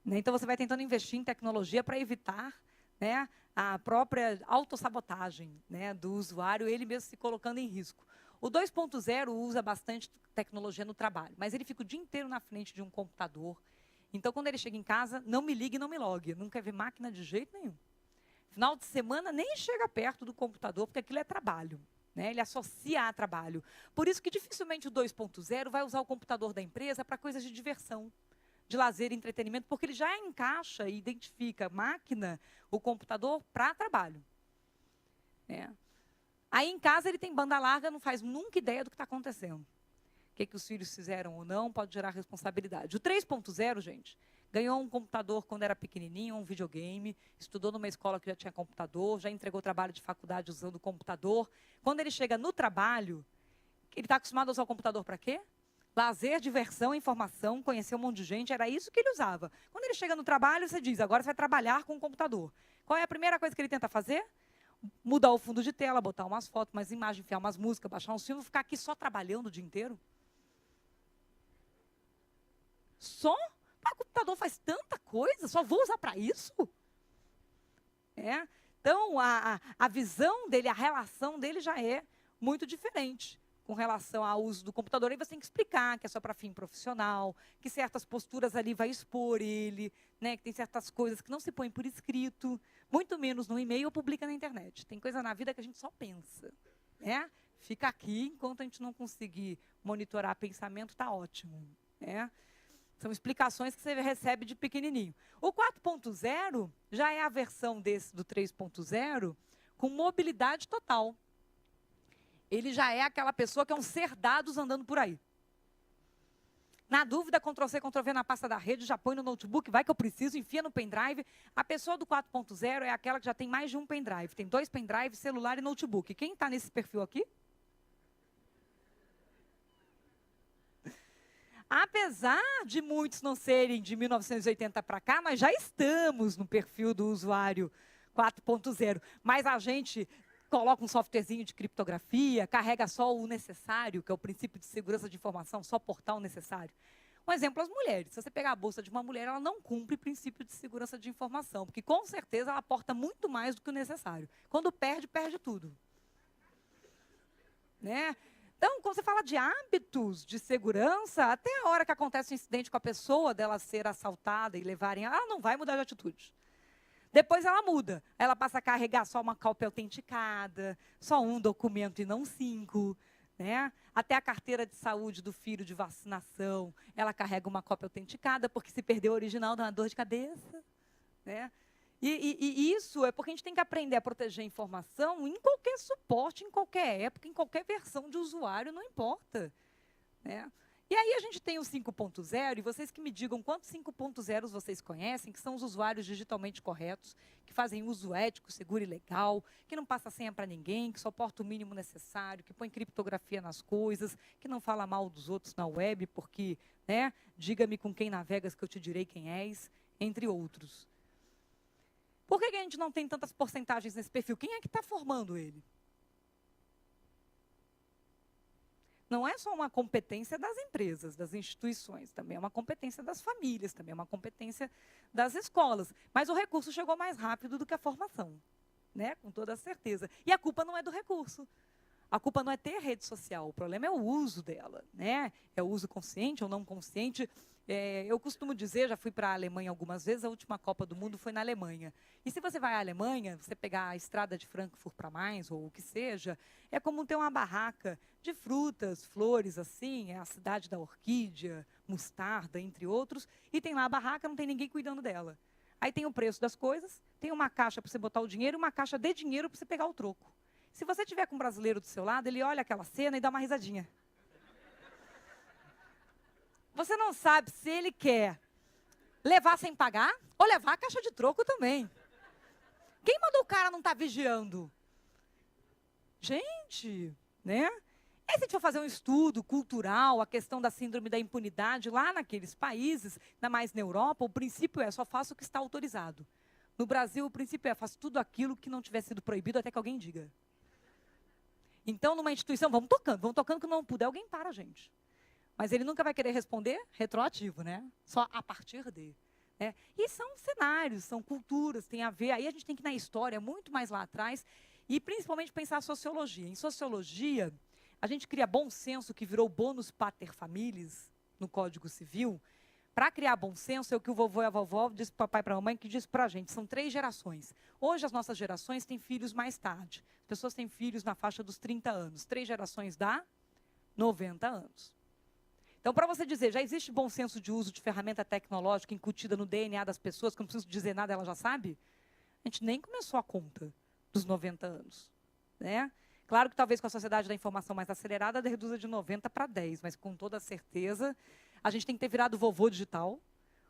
né? Então, você vai tentando investir em tecnologia para evitar, né, a própria autossabotagem, né, do usuário, ele mesmo se colocando em risco. O 2.0 usa bastante tecnologia no trabalho, mas ele fica o dia inteiro na frente de um computador. Então, quando ele chega em casa, não me ligue, não me logue. Não quer ver máquina de jeito nenhum. Final de semana, nem chega perto do computador, porque aquilo é trabalho, né? Ele associa a trabalho. Por isso que dificilmente o 2.0 vai usar o computador da empresa para coisas de diversão, de lazer e entretenimento, porque ele já encaixa e identifica máquina, o computador, para trabalho, né? Aí em casa ele tem banda larga, não faz nunca ideia do que está acontecendo. O que os filhos fizeram ou não pode gerar responsabilidade. O 3.0, gente, ganhou um computador quando era pequenininho, um videogame, estudou numa escola que já tinha computador, já entregou trabalho de faculdade usando o computador. Quando ele chega no trabalho, ele está acostumado a usar o computador para quê? Lazer, diversão, informação, conhecer um monte de gente, era isso que ele usava. Quando ele chega no trabalho, você diz, agora você vai trabalhar com o computador. Qual é a primeira coisa que ele tenta fazer? Mudar o fundo de tela, botar umas fotos, umas imagens, enfiar umas músicas, baixar uns filmes, ficar aqui só trabalhando o dia inteiro? Só? O computador faz tanta coisa, só vou usar para isso? É? Então, a visão dele, a relação dele já é muito diferente com relação ao uso do computador. Aí você tem que explicar que é só para fim profissional, que certas posturas ali vai expor ele, né, que tem certas coisas que não se põem por escrito, muito menos no e-mail ou publica na internet. Tem coisa na vida que a gente só pensa, né? Fica aqui, enquanto a gente não conseguir monitorar pensamento, está ótimo, né? São explicações que você recebe de pequenininho. O 4.0 já é a versão desse do 3.0 com mobilidade total. Ele já é aquela pessoa que é um ser dados andando por aí. Na dúvida, Ctrl+C, Ctrl+V na pasta da rede, já põe no notebook, vai que eu preciso, enfia no pendrive. A pessoa do 4.0 é aquela que já tem mais de um pendrive. Tem 2 pendrives, celular e notebook. Quem está nesse perfil aqui? Apesar de muitos não serem de 1980 para cá, nós já estamos no perfil do usuário 4.0. Mas a gente coloca um softwarezinho de criptografia, carrega só o necessário, que é o princípio de segurança de informação, só portar o necessário. Um exemplo, as mulheres. Se você pegar a bolsa de uma mulher, ela não cumpre o princípio de segurança de informação, porque com certeza ela porta muito mais do que o necessário. Quando perde, perde tudo, né? Então, quando você fala de hábitos de segurança, até a hora que acontece um incidente com a pessoa, dela ser assaltada e levarem, ela não vai mudar de atitude. Depois ela muda. Ela passa a carregar só uma cópia autenticada, só um documento e não 5. Né? Até a carteira de saúde do filho de vacinação, ela carrega uma cópia autenticada, porque se perder o original dá uma dor de cabeça. Né? E isso é porque a gente tem que aprender a proteger a informação em qualquer suporte, em qualquer época, em qualquer versão de usuário, não importa. Né? E aí a gente tem o 5.0, e vocês que me digam quantos 5.0 vocês conhecem, que são os usuários digitalmente corretos, que fazem uso ético, seguro e legal, que não passa senha para ninguém, que só porta o mínimo necessário, que põe criptografia nas coisas, que não fala mal dos outros na web, porque, né, diga-me com quem navegas que eu te direi quem és, entre outros. Por que a gente não tem tantas porcentagens nesse perfil? Quem é que está formando ele? não é só uma competência das empresas, das instituições, também é uma competência das famílias, também é uma competência das escolas. Mas o recurso chegou mais rápido do que a formação, né? Com toda certeza. E a culpa não é do recurso. A culpa não é ter rede social, o problema é o uso dela, né? É o uso consciente ou não consciente. Eu costumo dizer, já fui para a Alemanha algumas vezes, a última Copa do Mundo foi na Alemanha. E se você vai à Alemanha, você pegar a estrada de Frankfurt para mais, ou o que seja, é como ter uma barraca de frutas, flores, assim, é a cidade da orquídea, mostarda, entre outros, e tem lá a barraca, não tem ninguém cuidando dela. Aí tem o preço das coisas, tem uma caixa para você botar o dinheiro e uma caixa de dinheiro para você pegar o troco. Se você tiver com um brasileiro do seu lado, ele olha aquela cena e dá uma risadinha. Você não sabe se ele quer levar sem pagar ou levar a caixa de troco também. Quem mandou o cara não estar vigiando? Gente, né? E se a gente for fazer um estudo cultural, a questão da síndrome da impunidade lá naqueles países, ainda mais na Europa, o princípio é só faça o que está autorizado. No Brasil, o princípio é faça tudo aquilo que não tiver sido proibido até que alguém diga. Então, numa instituição, vamos tocando que não puder, alguém para a gente. Mas ele nunca vai querer responder retroativo, né? Só a partir de. Né? E são cenários, são culturas, tem a ver. Aí a gente tem que ir na história, muito mais lá atrás, e principalmente pensar a sociologia. Em sociologia, a gente cria bom senso, que virou bonus pater familias no Código Civil. Para criar bom senso, é o que o vovô e a vovó disse para o papai e para a mamãe, que disse para a gente. São 3 gerações. Hoje, as nossas gerações têm filhos mais tarde. As pessoas têm filhos na faixa dos 30 anos. 3 gerações dá 90 anos. Então, para você dizer, já existe bom senso de uso de ferramenta tecnológica incutida no DNA das pessoas, que não preciso dizer nada, ela já sabe? A gente nem começou a conta dos 90 anos. Né? Claro que talvez com a sociedade da informação mais acelerada, reduza de 90 para 10, mas com toda certeza, a gente tem que ter virado vovô digital,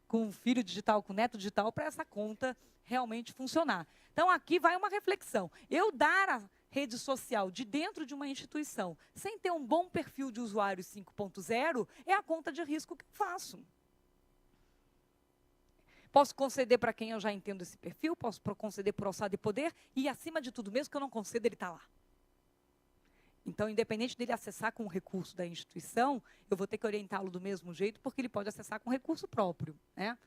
com filho digital, com neto digital, para essa conta realmente funcionar. Então, aqui vai uma reflexão. Eu dar a rede social de dentro de uma instituição, sem ter um bom perfil de usuário 5.0, é a conta de risco que eu faço. Posso conceder para quem eu já entendo esse perfil, posso conceder por alçada e poder, e acima de tudo, mesmo que eu não conceda, ele está lá. Então, independente dele acessar com o recurso da instituição, eu vou ter que orientá-lo do mesmo jeito, porque ele pode acessar com recurso próprio. Né?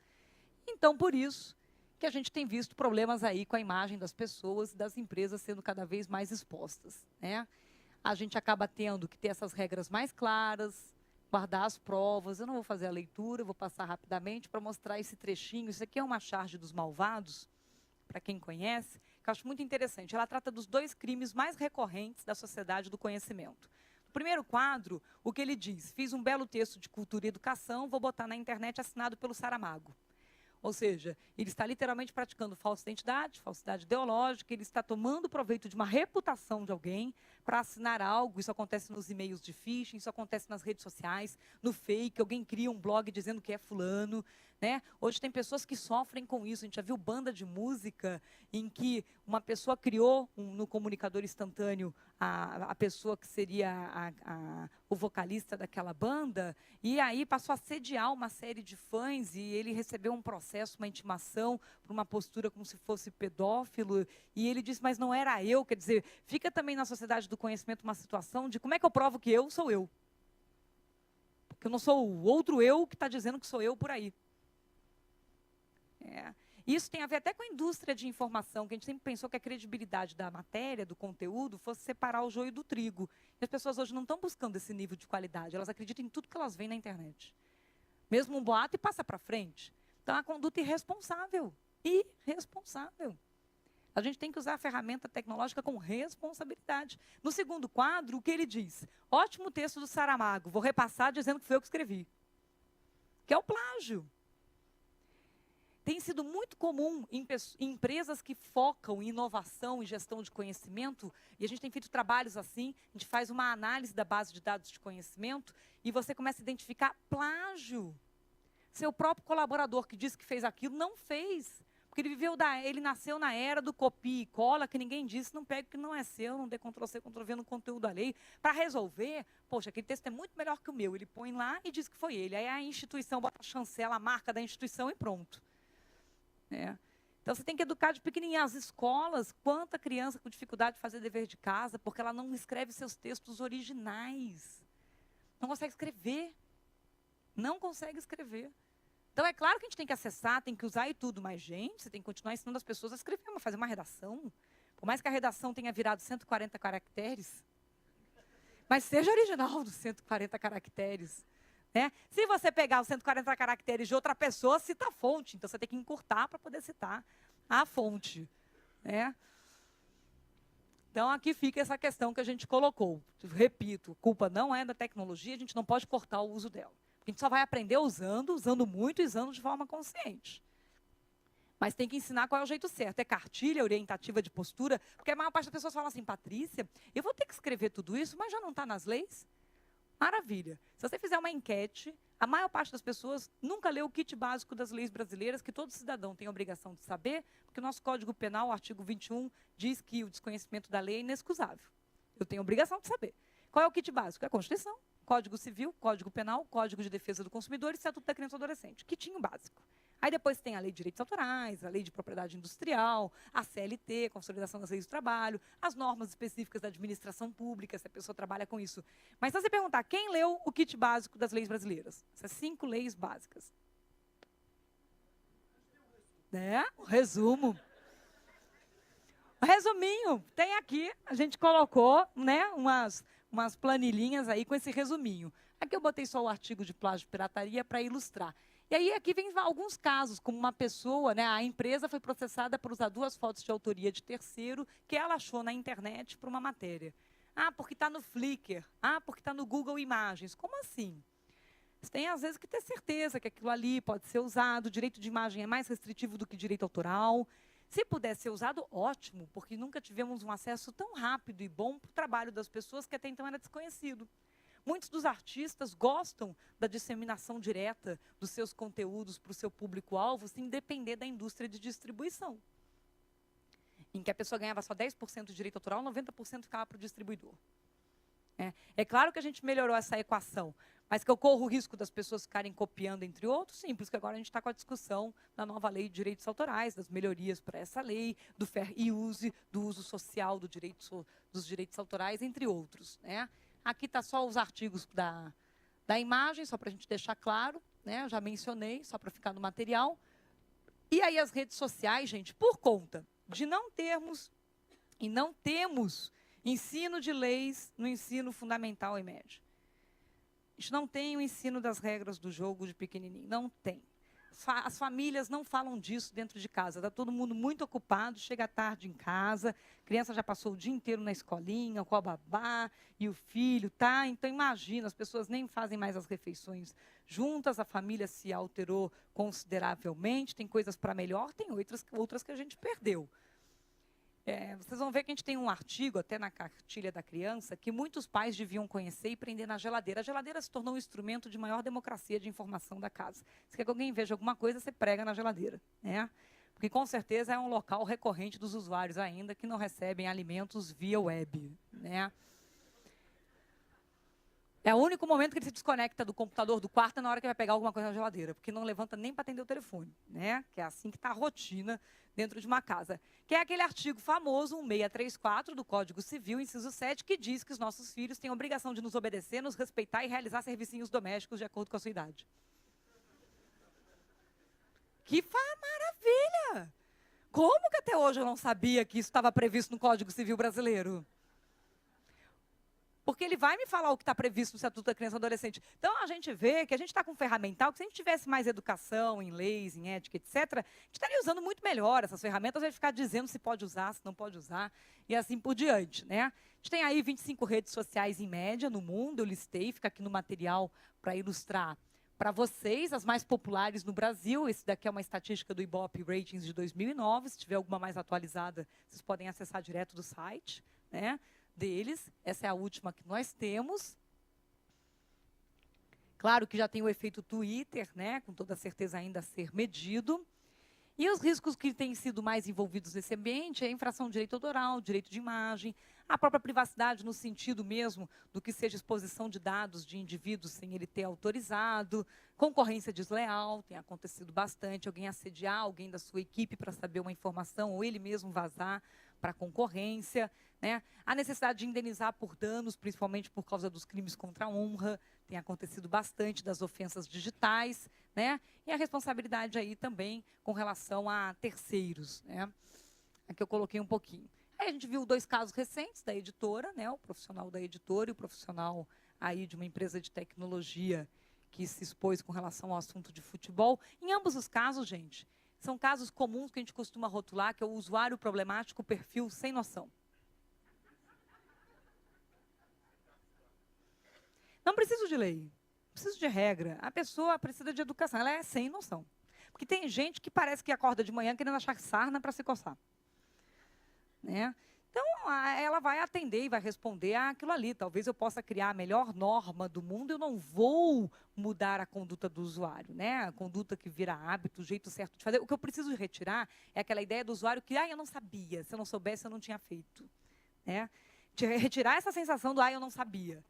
Então, por isso que a gente tem visto problemas aí com a imagem das pessoas e das empresas sendo cada vez mais expostas. Né? A gente acaba tendo que ter essas regras mais claras, guardar as provas. Eu não vou fazer a leitura, eu vou passar rapidamente para mostrar esse trechinho. Isso aqui é uma charge dos malvados, para quem conhece, que eu acho muito interessante. Ela trata dos 2 crimes mais recorrentes da sociedade do conhecimento. No primeiro quadro, o que ele diz? Fiz um belo texto de cultura e educação, vou botar na internet assinado pelo Saramago. Ou seja, ele está literalmente praticando falsa identidade, falsidade ideológica, ele está tomando proveito de uma reputação de alguém para assinar algo. Isso acontece nos e-mails de phishing, isso acontece nas redes sociais, no fake, alguém cria um blog dizendo que é fulano. Né? Hoje tem pessoas que sofrem com isso. A gente já viu banda de música em que uma pessoa criou no comunicador instantâneo a pessoa que seria o vocalista daquela banda, e aí passou a sediar uma série de fãs, e ele recebeu um processo, uma intimação, por uma postura como se fosse pedófilo, e ele disse, mas não era eu. Quer dizer, fica também na sociedade do conhecimento uma situação de como é que eu provo que eu sou eu? Porque eu não sou o outro eu que está dizendo que sou eu por aí. Isso tem a ver até com a indústria de informação, que a gente sempre pensou que a credibilidade da matéria, do conteúdo, fosse separar o joio do trigo. E as pessoas hoje não estão buscando esse nível de qualidade, elas acreditam em tudo que elas veem na internet. Mesmo um boato e passa para frente. Então, é uma conduta irresponsável. Irresponsável. A gente tem que usar a ferramenta tecnológica com responsabilidade. No segundo quadro, o que ele diz? Ótimo texto do Saramago, vou repassar dizendo que foi eu que escrevi. Que é o plágio. Tem sido muito comum em empresas que focam em inovação e gestão de conhecimento, e a gente tem feito trabalhos assim, a gente faz uma análise da base de dados de conhecimento, e você começa a identificar plágio. Seu próprio colaborador que disse que fez aquilo, não fez. Porque ele nasceu na era do copia e cola, que ninguém disse, não pega o que não é seu, não dê Ctrl+C, Ctrl+V no conteúdo alheio. Para resolver, poxa, aquele texto é muito melhor que o meu. Ele põe lá e diz que foi ele. Aí a instituição bota a chancela, a marca da instituição e pronto. Então, você tem que educar de pequenininho. As escolas, quanta criança com dificuldade de fazer dever de casa, porque ela não escreve seus textos originais. Não consegue escrever. Não consegue escrever. Então, é claro que a gente tem que acessar, tem que usar e tudo, mas, gente, você tem que continuar ensinando as pessoas a escrever, a fazer uma redação. Por mais que a redação tenha virado 140 caracteres, mas seja original dos 140 caracteres. Né? Se você pegar os 140 caracteres de outra pessoa, cita a fonte. Então, você tem que encurtar para poder citar a fonte. Né? Então, aqui fica essa questão que a gente colocou. Repito, culpa não é da tecnologia, a gente não pode cortar o uso dela. Porque a gente só vai aprender usando muito e usando de forma consciente. Mas tem que ensinar qual é o jeito certo. É cartilha orientativa de postura, porque a maior parte das pessoas fala assim, Patrícia, eu vou ter que escrever tudo isso, mas já não está nas leis? Maravilha. Se você fizer uma enquete, a maior parte das pessoas nunca leu o kit básico das leis brasileiras, que todo cidadão tem a obrigação de saber, porque o nosso Código Penal, o artigo 21, diz que o desconhecimento da lei é inexcusável. Eu tenho a obrigação de saber. Qual é o kit básico? É a Constituição, Código Civil, Código Penal, Código de Defesa do Consumidor e Estatuto da Criança e do Adolescente. Kitinho básico. Aí depois tem a Lei de Direitos Autorais, a Lei de Propriedade Industrial, a CLT, Consolidação das Leis do Trabalho, as normas específicas da administração pública, se a pessoa trabalha com isso. Mas se você perguntar, quem leu o kit básico das leis brasileiras? Essas 5 leis básicas. Né? O resumo. O resuminho, tem aqui, a gente colocou, né, umas planilhinhas aí com esse resuminho. Aqui eu botei só o artigo de plágio e pirataria para ilustrar. E aí aqui vem alguns casos, como uma pessoa, né, a empresa foi processada por usar 2 fotos de autoria de terceiro que ela achou na internet para uma matéria. Ah, porque está no Flickr. Ah, porque está no Google Imagens. Como assim? Você tem, às vezes, que ter certeza que aquilo ali pode ser usado. O direito de imagem é mais restritivo do que direito autoral. Se puder ser usado, ótimo, porque nunca tivemos um acesso tão rápido e bom para o trabalho das pessoas que até então era desconhecido. Muitos dos artistas gostam da disseminação direta dos seus conteúdos para o seu público-alvo, sem depender da indústria de distribuição. Em que a pessoa ganhava só 10% de direito autoral, 90% ficava para o distribuidor. É claro que a gente melhorou essa equação, mas que eu corro o risco das pessoas ficarem copiando, entre outros, sim, por isso que agora a gente está com a discussão da nova lei de direitos autorais, das melhorias para essa lei, do fair use, do uso social dos direitos autorais, entre outros. Né? Aqui está só os artigos da imagem, só para a gente deixar claro, né? Eu já mencionei, só para ficar no material. E aí as redes sociais, gente, por conta de não termos e não temos ensino de leis no ensino fundamental e médio. A gente não tem o ensino das regras do jogo de pequenininho, não tem. As famílias não falam disso dentro de casa. Está todo mundo muito ocupado, chega tarde em casa, a criança já passou o dia inteiro na escolinha, com a babá e o filho, tá? Então, imagina, as pessoas nem fazem mais as refeições juntas, a família se alterou consideravelmente, tem coisas para melhor, tem outras que a gente perdeu. Vocês vão ver que a gente tem um artigo, até na cartilha da criança, que muitos pais deviam conhecer e prender na geladeira. A geladeira se tornou um instrumento de maior democracia de informação da casa. Se quer que alguém veja alguma coisa, você prega na geladeira. Né? Porque, com certeza, é um local recorrente dos usuários ainda que não recebem alimentos via web. Né? É o único momento que ele se desconecta do computador do quarto na hora que vai pegar alguma coisa na geladeira, porque não levanta nem para atender o telefone, né? Que é assim que está a rotina dentro de uma casa. Que é aquele artigo famoso, 1634 do Código Civil, inciso 7, que diz que os nossos filhos têm a obrigação de nos obedecer, nos respeitar e realizar servicinhos domésticos de acordo com a sua idade. Que maravilha! Como que até hoje eu não sabia que isso estava previsto no Código Civil brasileiro? Porque ele vai me falar o que está previsto no Estatuto da Criança e do Adolescente. Então, a gente vê que a gente está com um ferramental que, se a gente tivesse mais educação em leis, em ética, etc., a gente estaria usando muito melhor essas ferramentas, vai ficar dizendo se pode usar, se não pode usar, e assim por diante. Né? A gente tem aí 25 redes sociais em média no mundo, eu listei, fica aqui no material para ilustrar para vocês, as mais populares no Brasil. Esse daqui é uma estatística do Ibope Ratings de 2009, se tiver alguma mais atualizada, vocês podem acessar direto do site, né? Deles, essa é a última que nós temos. Claro que já tem o efeito Twitter, né, com toda certeza ainda a ser medido. E os riscos que têm sido mais envolvidos nesse ambiente é a infração de direito autoral, direito de imagem, a própria privacidade no sentido mesmo do que seja exposição de dados de indivíduos sem ele ter autorizado, concorrência desleal, tem acontecido bastante, alguém assediar alguém da sua equipe para saber uma informação ou ele mesmo vazar para a concorrência. né? A necessidade de indenizar por danos, principalmente por causa dos crimes contra a honra, tem acontecido bastante das ofensas digitais, né? E a responsabilidade aí também com relação a terceiros, né? Aqui eu coloquei um pouquinho. Aí a gente viu 2 casos recentes da editora, né? O profissional da editora e o profissional aí de uma empresa de tecnologia que se expôs com relação ao assunto de futebol. Em ambos os casos, gente, são casos comuns que a gente costuma rotular, que é o usuário problemático, o perfil sem noção. Não preciso de lei, não preciso de regra. A pessoa precisa de educação, ela é sem noção. Porque tem gente que parece que acorda de manhã querendo achar sarna para se coçar, né? Então, ela vai atender e vai responder àquilo ali. Talvez eu possa criar a melhor norma do mundo, eu não vou mudar a conduta do usuário, né? A conduta que vira hábito, o jeito certo de fazer. O que eu preciso retirar é aquela ideia do usuário que, eu não sabia, se eu não soubesse, eu não tinha feito, né? Retirar essa sensação do, eu não sabia.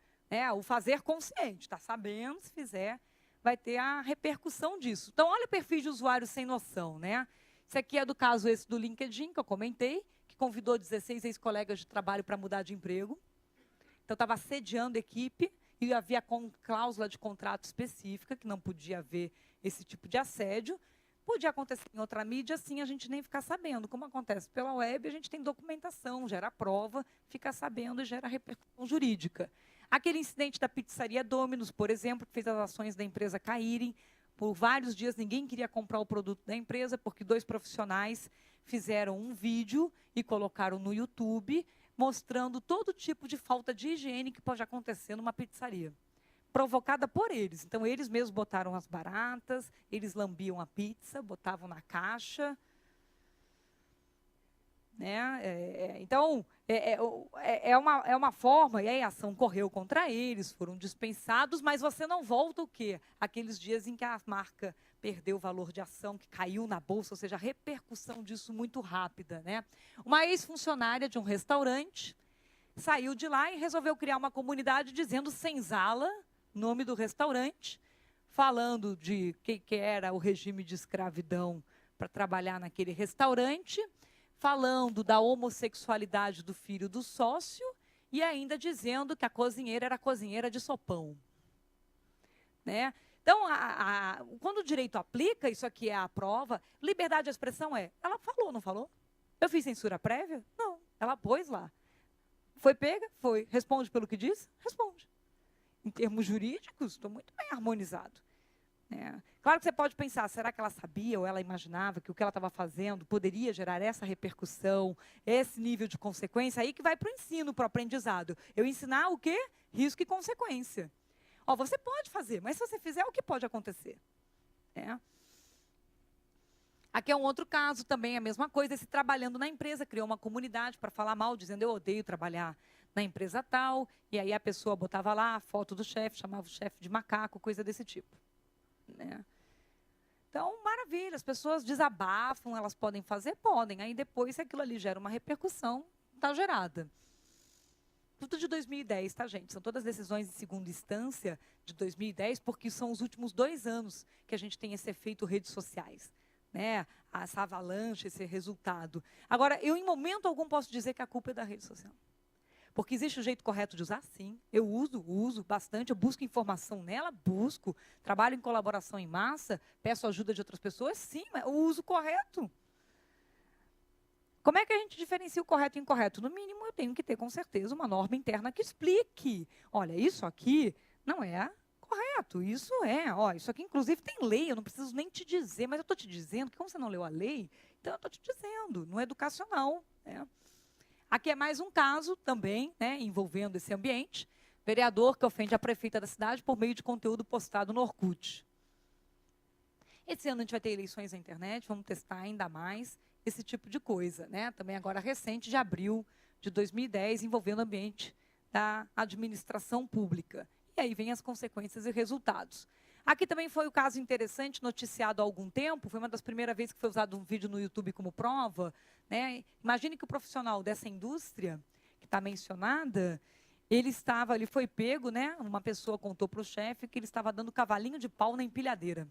O fazer consciente, está sabendo, se fizer, vai ter a repercussão disso. Então, olha o perfil de usuário sem noção, né? Isso aqui é do caso esse do LinkedIn, que eu comentei, que convidou 16 ex-colegas de trabalho para mudar de emprego. Então, estava assediando a equipe e havia cláusula de contrato específica, que não podia haver esse tipo de assédio. Podia acontecer em outra mídia, assim, a gente nem ficar sabendo. Como acontece pela web, a gente tem documentação, gera prova, fica sabendo e gera repercussão jurídica. Aquele incidente da pizzaria Domino's, por exemplo, que fez as ações da empresa caírem. Por vários dias, ninguém queria comprar o produto da empresa, porque 2 profissionais fizeram um vídeo e colocaram no YouTube, mostrando todo tipo de falta de higiene que pode acontecer numa pizzaria, provocada por eles. Então, eles mesmos botaram as baratas, eles lambiam a pizza, botavam na caixa, né? Então, é uma forma, e aí a ação correu contra eles, foram dispensados, mas você não volta o quê? Aqueles dias em que a marca perdeu o valor de ação, que caiu na bolsa, ou seja, a repercussão disso muito rápida, né? Uma ex-funcionária de um restaurante saiu de lá e resolveu criar uma comunidade dizendo Senzala, nome do restaurante, falando de que era o regime de escravidão para trabalhar naquele restaurante, falando da homossexualidade do filho do sócio e ainda dizendo que a cozinheira era cozinheira de sopão, né? Então, quando o direito aplica, isso aqui é a prova, liberdade de expressão ela falou, não falou? Eu fiz censura prévia? Não, ela pôs lá. Foi pega? Foi. Responde pelo que diz? Responde. Em termos jurídicos, estou muito bem harmonizado. Claro que você pode pensar, será que ela sabia ou ela imaginava que o que ela estava fazendo poderia gerar essa repercussão, esse nível de consequência? Aí que vai para o ensino, para o aprendizado. Eu ensinar o quê? Risco e consequência. Você pode fazer, mas se você fizer, o que pode acontecer? Aqui é um outro caso também, a mesma coisa, esse trabalhando na empresa, criou uma comunidade para falar mal, dizendo eu odeio trabalhar na empresa tal, e aí a pessoa botava lá a foto do chefe, chamava o chefe de macaco, coisa desse tipo. Então, maravilha, as pessoas desabafam, elas podem fazer? Podem. Aí depois, se aquilo ali gera uma repercussão, está gerada. Tudo de 2010, tá, gente? São todas decisões de segunda instância de 2010, porque são os últimos 2 anos que a gente tem esse efeito redes sociais, né? Essa avalanche, esse resultado. Agora, eu em momento algum posso dizer que a culpa é da rede social. Porque existe um jeito correto de usar? Sim. Eu uso bastante, eu busco informação nela, busco. Trabalho em colaboração em massa, peço ajuda de outras pessoas? Sim, mas o uso correto. Como é que a gente diferencia o correto e o incorreto? No mínimo, eu tenho que ter, com certeza, uma norma interna que explique. Olha, isso aqui não é correto, isso isso aqui, inclusive, tem lei, eu não preciso nem te dizer, mas eu estou te dizendo que, como você não leu a lei, então eu estou te dizendo, não é educacional, né? Aqui é mais um caso também, envolvendo esse ambiente. Vereador que ofende a prefeita da cidade por meio de conteúdo postado no Orkut. Esse ano a gente vai ter eleições na internet, vamos testar ainda mais esse tipo de coisa, né? Também agora recente, de abril de 2010, envolvendo o ambiente da administração pública. E aí vem as consequências e resultados. Aqui também foi o caso interessante, noticiado há algum tempo, foi uma das primeiras vezes que foi usado um vídeo no YouTube como prova, né? Imagine que o profissional dessa indústria, que está mencionada, ele foi pego, né? Uma pessoa contou para o chefe que ele estava dando cavalinho de pau na empilhadeira.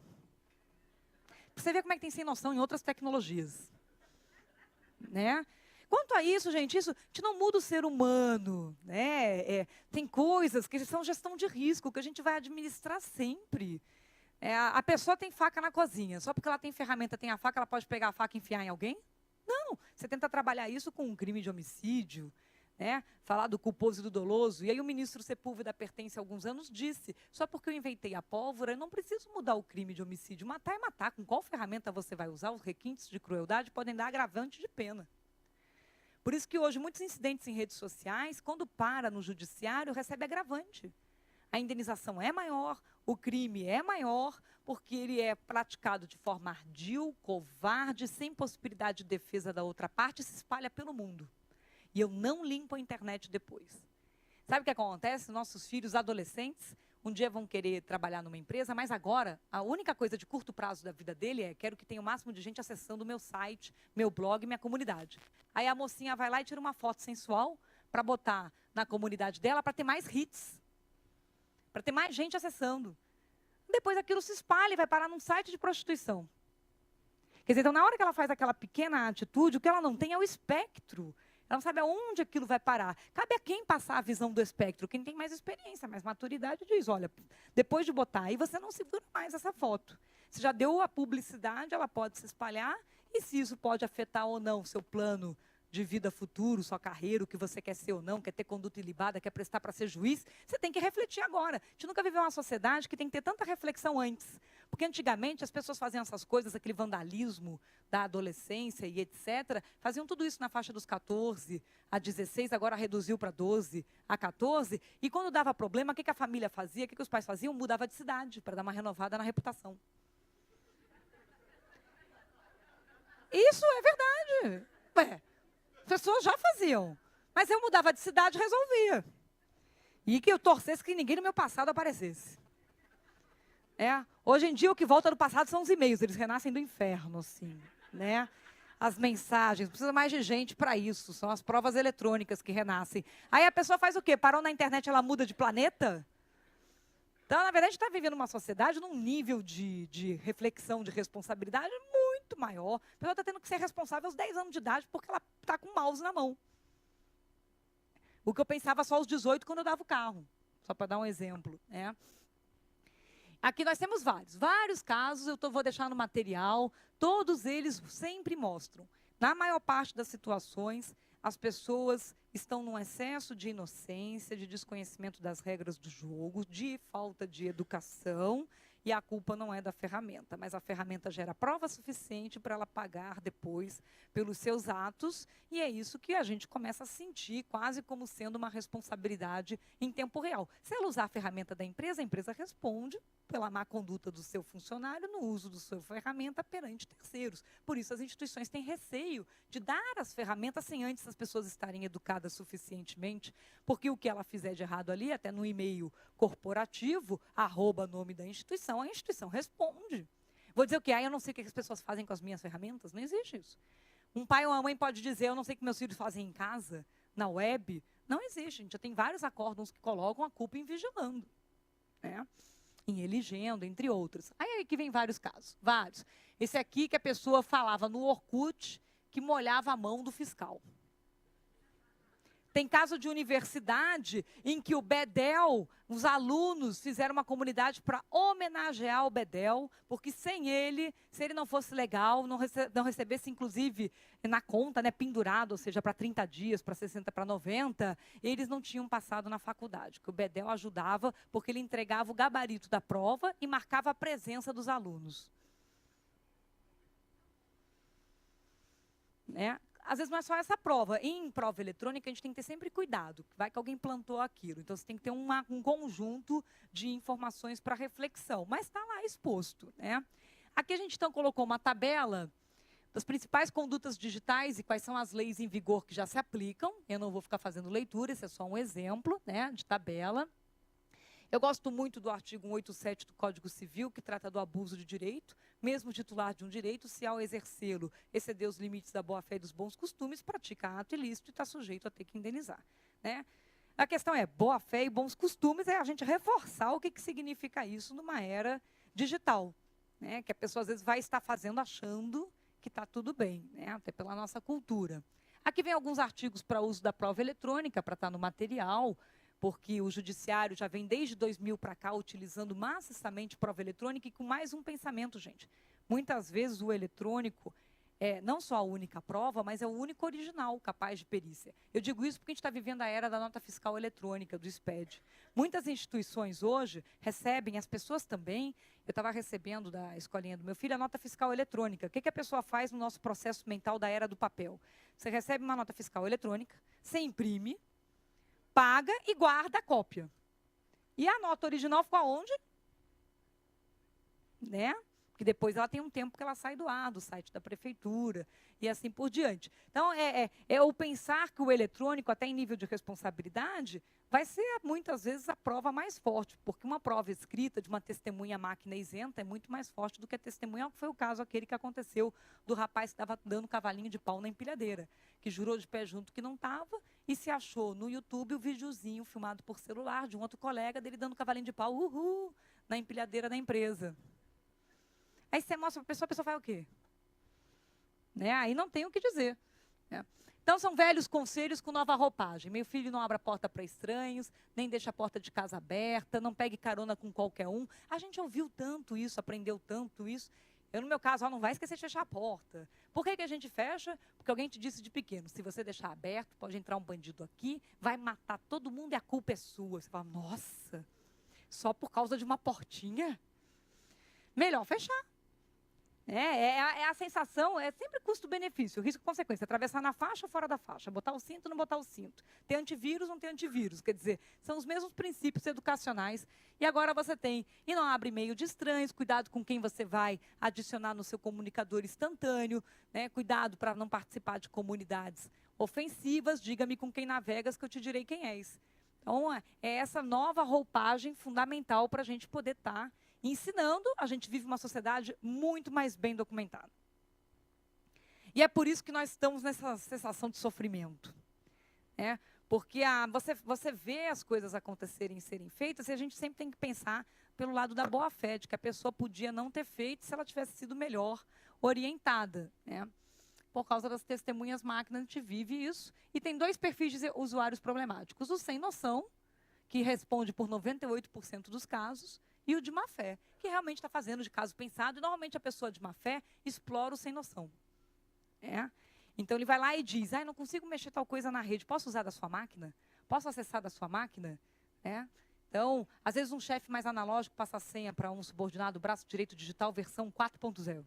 Você vê como é que tem sem noção em outras tecnologias, né? Quanto a isso, gente, isso te não muda o ser humano, né? Tem coisas que são gestão de risco, que a gente vai administrar sempre. A pessoa tem faca na cozinha, só porque ela tem ferramenta, tem a faca, ela pode pegar a faca e enfiar em alguém? Não, você tenta trabalhar isso com um crime de homicídio, né? Falar do culposo e do doloso. E aí o ministro Sepúlveda Pertence, há alguns anos, disse, só porque eu inventei a pólvora, eu não preciso mudar o crime de homicídio. Matar é matar. Com qual ferramenta você vai usar, os requintes de crueldade podem dar agravante de pena. Por isso que hoje muitos incidentes em redes sociais, quando para no judiciário, recebe agravante. A indenização é maior, o crime é maior, porque ele é praticado de forma ardil, covarde, sem possibilidade de defesa da outra parte, e se espalha pelo mundo. E eu não limpo a internet depois. Sabe o que acontece? Nossos filhos adolescentes, um dia vão querer trabalhar numa empresa, mas agora, a única coisa de curto prazo da vida dele é, quero que tenha o máximo de gente acessando o meu site, meu blog, minha comunidade. Aí a mocinha vai lá e tira uma foto sensual para botar na comunidade dela, para ter mais hits, para ter mais gente acessando. Depois aquilo se espalha e vai parar num site de prostituição. Quer dizer, então na hora que ela faz aquela pequena atitude, o que ela não tem é o espectro. Ela não sabe aonde aquilo vai parar. Cabe a quem passar a visão do espectro? Quem tem mais experiência, mais maturidade, diz, olha, depois de botar aí, você não segura mais essa foto. Você já deu a publicidade, ela pode se espalhar, e se isso pode afetar ou não o seu plano de vida futuro, sua carreira, o que você quer ser ou não, quer ter conduta ilibada, quer prestar para ser juiz, você tem que refletir agora. A gente nunca viveu uma sociedade que tem que ter tanta reflexão antes. Porque antigamente as pessoas faziam essas coisas, aquele vandalismo da adolescência e etc., faziam tudo isso na faixa dos 14 a 16, agora reduziu para 12 a 14, e quando dava problema, o que a família fazia, o que os pais faziam? Mudava de cidade, para dar uma renovada na reputação. Isso é verdade. As pessoas já faziam, mas eu mudava de cidade e resolvia. E que eu torcesse que ninguém no meu passado aparecesse. Hoje em dia, o que volta do passado são os e-mails, eles renascem do inferno, assim, né? As mensagens, precisa mais de gente para isso, são as provas eletrônicas que renascem. Aí a pessoa faz o quê? Parou na internet, ela muda de planeta? Então, na verdade, a gente está vivendo uma sociedade num nível de reflexão, de responsabilidade muito maior. A pessoa está tendo que ser responsável aos 10 anos de idade porque ela está com o mouse na mão. O que eu pensava só aos 18 quando eu dava o carro. Só para dar um exemplo, né? Aqui nós temos vários casos, vou deixar no material, todos eles sempre mostram. Na maior parte das situações, as pessoas estão num excesso de inocência, de desconhecimento das regras do jogo, de falta de educação, e a culpa não é da ferramenta, mas a ferramenta gera prova suficiente para ela pagar depois pelos seus atos, e é isso que a gente começa a sentir quase como sendo uma responsabilidade em tempo real. Se ela usar a ferramenta da empresa, a empresa responde pela má conduta do seu funcionário no uso da sua ferramenta perante terceiros. Por isso, as instituições têm receio de dar as ferramentas sem antes as pessoas estarem educadas suficientemente, porque o que ela fizer de errado ali, até no e-mail corporativo, @nome da instituição, a instituição responde. Vou dizer o quê? Eu não sei o que as pessoas fazem com as minhas ferramentas. Não existe isso. Um pai ou uma mãe pode dizer, eu não sei o que meus filhos fazem em casa, na web. Não existe. A gente já tem vários acórdãos que colocam a culpa em vigilando, né? Em elegendo, entre outros. Aí que vem vários casos. Vários. Esse aqui que a pessoa falava no Orkut que molhava a mão do fiscal. Tem caso de universidade em que o Bedel, os alunos fizeram uma comunidade para homenagear o Bedel, porque sem ele, se ele não fosse legal, não recebesse inclusive na conta, né, pendurado, ou seja, para 30 dias, para 60, para 90, eles não tinham passado na faculdade, que o Bedel ajudava porque ele entregava o gabarito da prova e marcava a presença dos alunos. Né? Às vezes não é só essa prova. Em prova eletrônica, a gente tem que ter sempre cuidado. Vai que alguém plantou aquilo. Então, você tem que ter um conjunto de informações para reflexão. Mas está lá exposto, né? Aqui a gente, então, colocou uma tabela das principais condutas digitais e quais são as leis em vigor que já se aplicam. Eu não vou ficar fazendo leitura, esse é só um exemplo, né, de tabela. Eu gosto muito do artigo 187 do Código Civil, que trata do abuso de direito. Mesmo titular de um direito, se ao exercê-lo exceder os limites da boa-fé e dos bons costumes, pratica ato ilícito e está sujeito a ter que indenizar, né? A questão é, boa-fé e bons costumes é a gente reforçar o que significa isso numa era digital, né? Que a pessoa às vezes vai estar fazendo achando que está tudo bem, né? Até pela nossa cultura. Aqui vem alguns artigos para uso da prova eletrônica, para estar no material, porque o judiciário já vem desde 2000 para cá utilizando maciçamente prova eletrônica e com mais um pensamento, gente. Muitas vezes o eletrônico é não só a única prova, mas é o único original capaz de perícia. Eu digo isso porque a gente está vivendo a era da nota fiscal eletrônica, do SPED. Muitas instituições hoje recebem, as pessoas também, eu estava recebendo da escolinha do meu filho a nota fiscal eletrônica. O que a pessoa faz no nosso processo mental da era do papel? Você recebe uma nota fiscal eletrônica, você imprime, paga e guarda a cópia. E a nota original ficou aonde? Né? Porque depois ela tem um tempo que ela sai do ar, do site da prefeitura, e assim por diante. Então, é o pensar que o eletrônico, até em nível de responsabilidade, vai ser, muitas vezes, a prova mais forte, porque uma prova escrita de uma testemunha máquina isenta é muito mais forte do que a testemunha, que foi o caso aquele que aconteceu do rapaz que estava dando cavalinho de pau na empilhadeira, que jurou de pé junto que não estava, e se achou no YouTube o videozinho filmado por celular de um outro colega dele dando cavalinho de pau, na empilhadeira da empresa. Aí você mostra para a pessoa faz o quê? Né? Aí não tem o que dizer. Né? Então, são velhos conselhos com nova roupagem. Meu filho não abre a porta para estranhos, nem deixa a porta de casa aberta, não pegue carona com qualquer um. A gente ouviu tanto isso, aprendeu tanto isso. Eu, no meu caso, não vai esquecer de fechar a porta. Por que a gente fecha? Porque alguém te disse de pequeno, se você deixar aberto, pode entrar um bandido aqui, vai matar todo mundo e a culpa é sua. Você fala, nossa, só por causa de uma portinha? Melhor fechar. É a sensação, é sempre custo-benefício, risco-consequência. Atravessar na faixa ou fora da faixa, botar o cinto ou não botar o cinto. Ter antivírus ou não ter antivírus. Quer dizer, são os mesmos princípios educacionais. E agora você tem, e não abre e-mail de estranhos, cuidado com quem você vai adicionar no seu comunicador instantâneo, né? Cuidado para não participar de comunidades ofensivas, diga-me com quem navegas que eu te direi quem és. Então, é essa nova roupagem fundamental para a gente poder estar ensinando. A gente vive uma sociedade muito mais bem documentada. E é por isso que nós estamos nessa sensação de sofrimento. Né? Porque você vê as coisas acontecerem e serem feitas, e a gente sempre tem que pensar pelo lado da boa-fé, de que a pessoa podia não ter feito se ela tivesse sido melhor orientada. Né? Por causa das testemunhas máquinas, a gente vive isso. E tem dois perfis de usuários problemáticos. O sem noção, que responde por 98% dos casos, e o de má-fé, que realmente está fazendo de caso pensado. E, normalmente, a pessoa de má-fé explora o sem noção. Então, ele vai lá e diz, não consigo mexer tal coisa na rede, posso usar da sua máquina? Posso acessar da sua máquina? Então, às vezes, um chefe mais analógico passa a senha para um subordinado, braço direito digital, versão 4.0.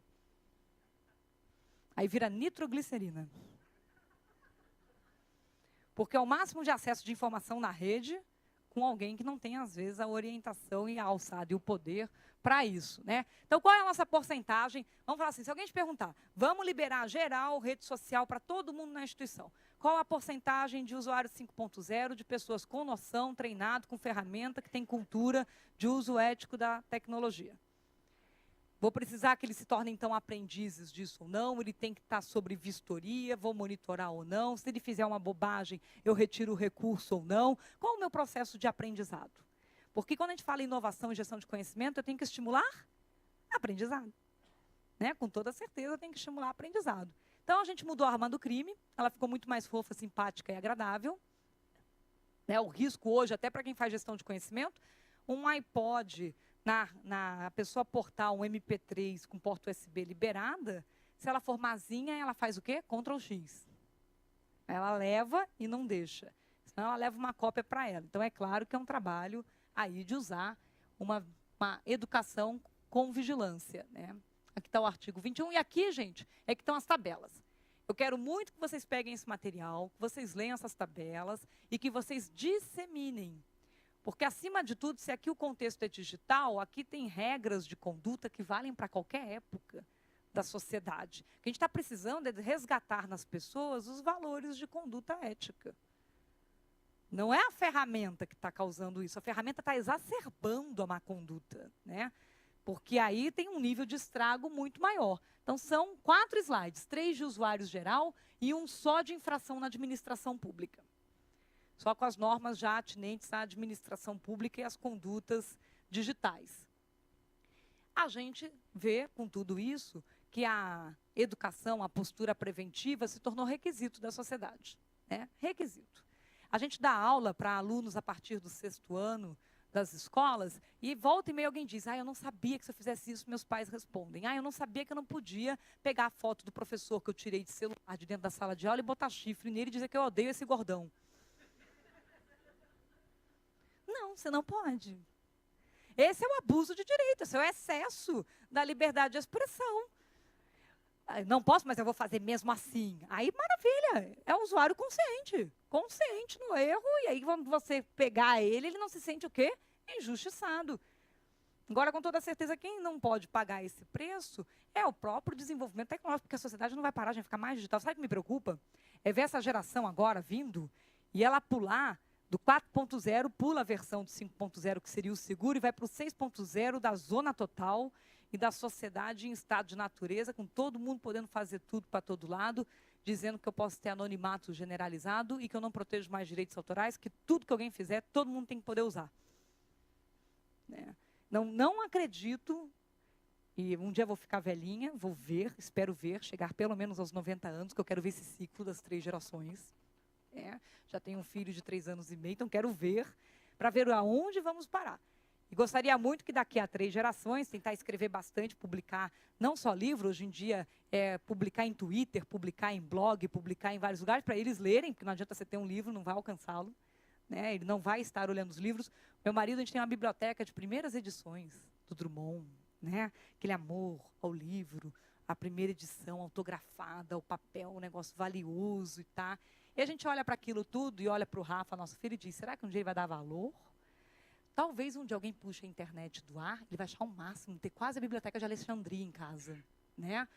Aí vira nitroglicerina. Porque é o máximo de acesso de informação na rede com alguém que não tem, às vezes, a orientação e a alçada e o poder para isso. Né? Então, qual é a nossa porcentagem? Vamos falar assim, se alguém te perguntar, vamos liberar geral, rede social para todo mundo na instituição. Qual a porcentagem de usuários 5.0, de pessoas com noção, treinado, com ferramenta, que tem cultura de uso ético da tecnologia? Vou precisar que eles se tornem, então, aprendizes disso ou não, ele tem que estar sobre vistoria, vou monitorar ou não, se ele fizer uma bobagem, eu retiro o recurso ou não. Qual é o meu processo de aprendizado? Porque quando a gente fala em inovação e gestão de conhecimento, eu tenho que estimular aprendizado. Né? Com toda certeza, eu tenho que estimular aprendizado. Então, a gente mudou a arma do crime, ela ficou muito mais fofa, simpática e agradável. Né? O risco hoje, até para quem faz gestão de conhecimento, um iPod... a pessoa portar um MP3 com porta USB liberada, se ela for mazinha, ela faz o quê? Ctrl+X. Ela leva e não deixa. Senão ela leva uma cópia para ela. Então, é claro que é um trabalho aí de usar uma educação com vigilância. Né? Aqui está o artigo 21. E aqui, gente, é que estão as tabelas. Eu quero muito que vocês peguem esse material, que vocês leiam essas tabelas e que vocês disseminem. Porque, acima de tudo, se aqui o contexto é digital, aqui tem regras de conduta que valem para qualquer época da sociedade. O que a gente está precisando é resgatar nas pessoas os valores de conduta ética. Não é a ferramenta que está causando isso, a ferramenta está exacerbando a má conduta. Né? Porque aí tem um nível de estrago muito maior. Então, são 4 slides, 3 de usuário geral e um só de infração na administração pública. Só com as normas já atinentes à administração pública e às condutas digitais. A gente vê, com tudo isso, que a educação, a postura preventiva se tornou requisito da sociedade, né? Requisito. A gente dá aula para alunos a partir do 6º ano das escolas e volta e meia alguém diz, eu não sabia que se eu fizesse isso, meus pais respondem. Eu não sabia que eu não podia pegar a foto do professor que eu tirei de celular de dentro da sala de aula e botar chifre nele e dizer que eu odeio esse gordão. Não, você não pode. Esse é o abuso de direito, esse é o excesso da liberdade de expressão. Não posso, mas eu vou fazer mesmo assim. Aí, maravilha, é um usuário consciente no erro, e aí quando você pegar ele não se sente o quê? Injustiçado. Agora, com toda certeza, quem não pode pagar esse preço é o próprio desenvolvimento tecnológico, porque a sociedade não vai parar de ficar mais digital. Sabe o que me preocupa? É ver essa geração agora vindo e ela pular do 4.0, pula a versão do 5.0, que seria o seguro, e vai para o 6.0 da zona total e da sociedade em estado de natureza, com todo mundo podendo fazer tudo para todo lado, dizendo que eu posso ter anonimato generalizado e que eu não protejo mais direitos autorais, que tudo que alguém fizer, todo mundo tem que poder usar. Não acredito, e um dia eu vou ficar velhinha, vou ver, espero ver, chegar pelo menos aos 90 anos, que eu quero ver esse ciclo das 3 gerações. Já tenho um filho de 3 anos e meio, então quero ver, para ver aonde vamos parar. E gostaria muito que daqui a 3 gerações, tentar escrever bastante, publicar, não só livro, hoje em dia, publicar em Twitter, publicar em blog, publicar em vários lugares, para eles lerem, porque não adianta você ter um livro, não vai alcançá-lo, né? Ele não vai estar olhando os livros. Meu marido, a gente tem uma biblioteca de primeiras edições do Drummond, né? Aquele amor ao livro, a primeira edição autografada, o papel, um negócio valioso e tá. E a gente olha para aquilo tudo e olha para o Rafa, nosso filho, e diz, será que um dia ele vai dar valor? Talvez um dia alguém puxe a internet do ar, ele vai achar o máximo, ter quase a biblioteca de Alexandria em casa, né?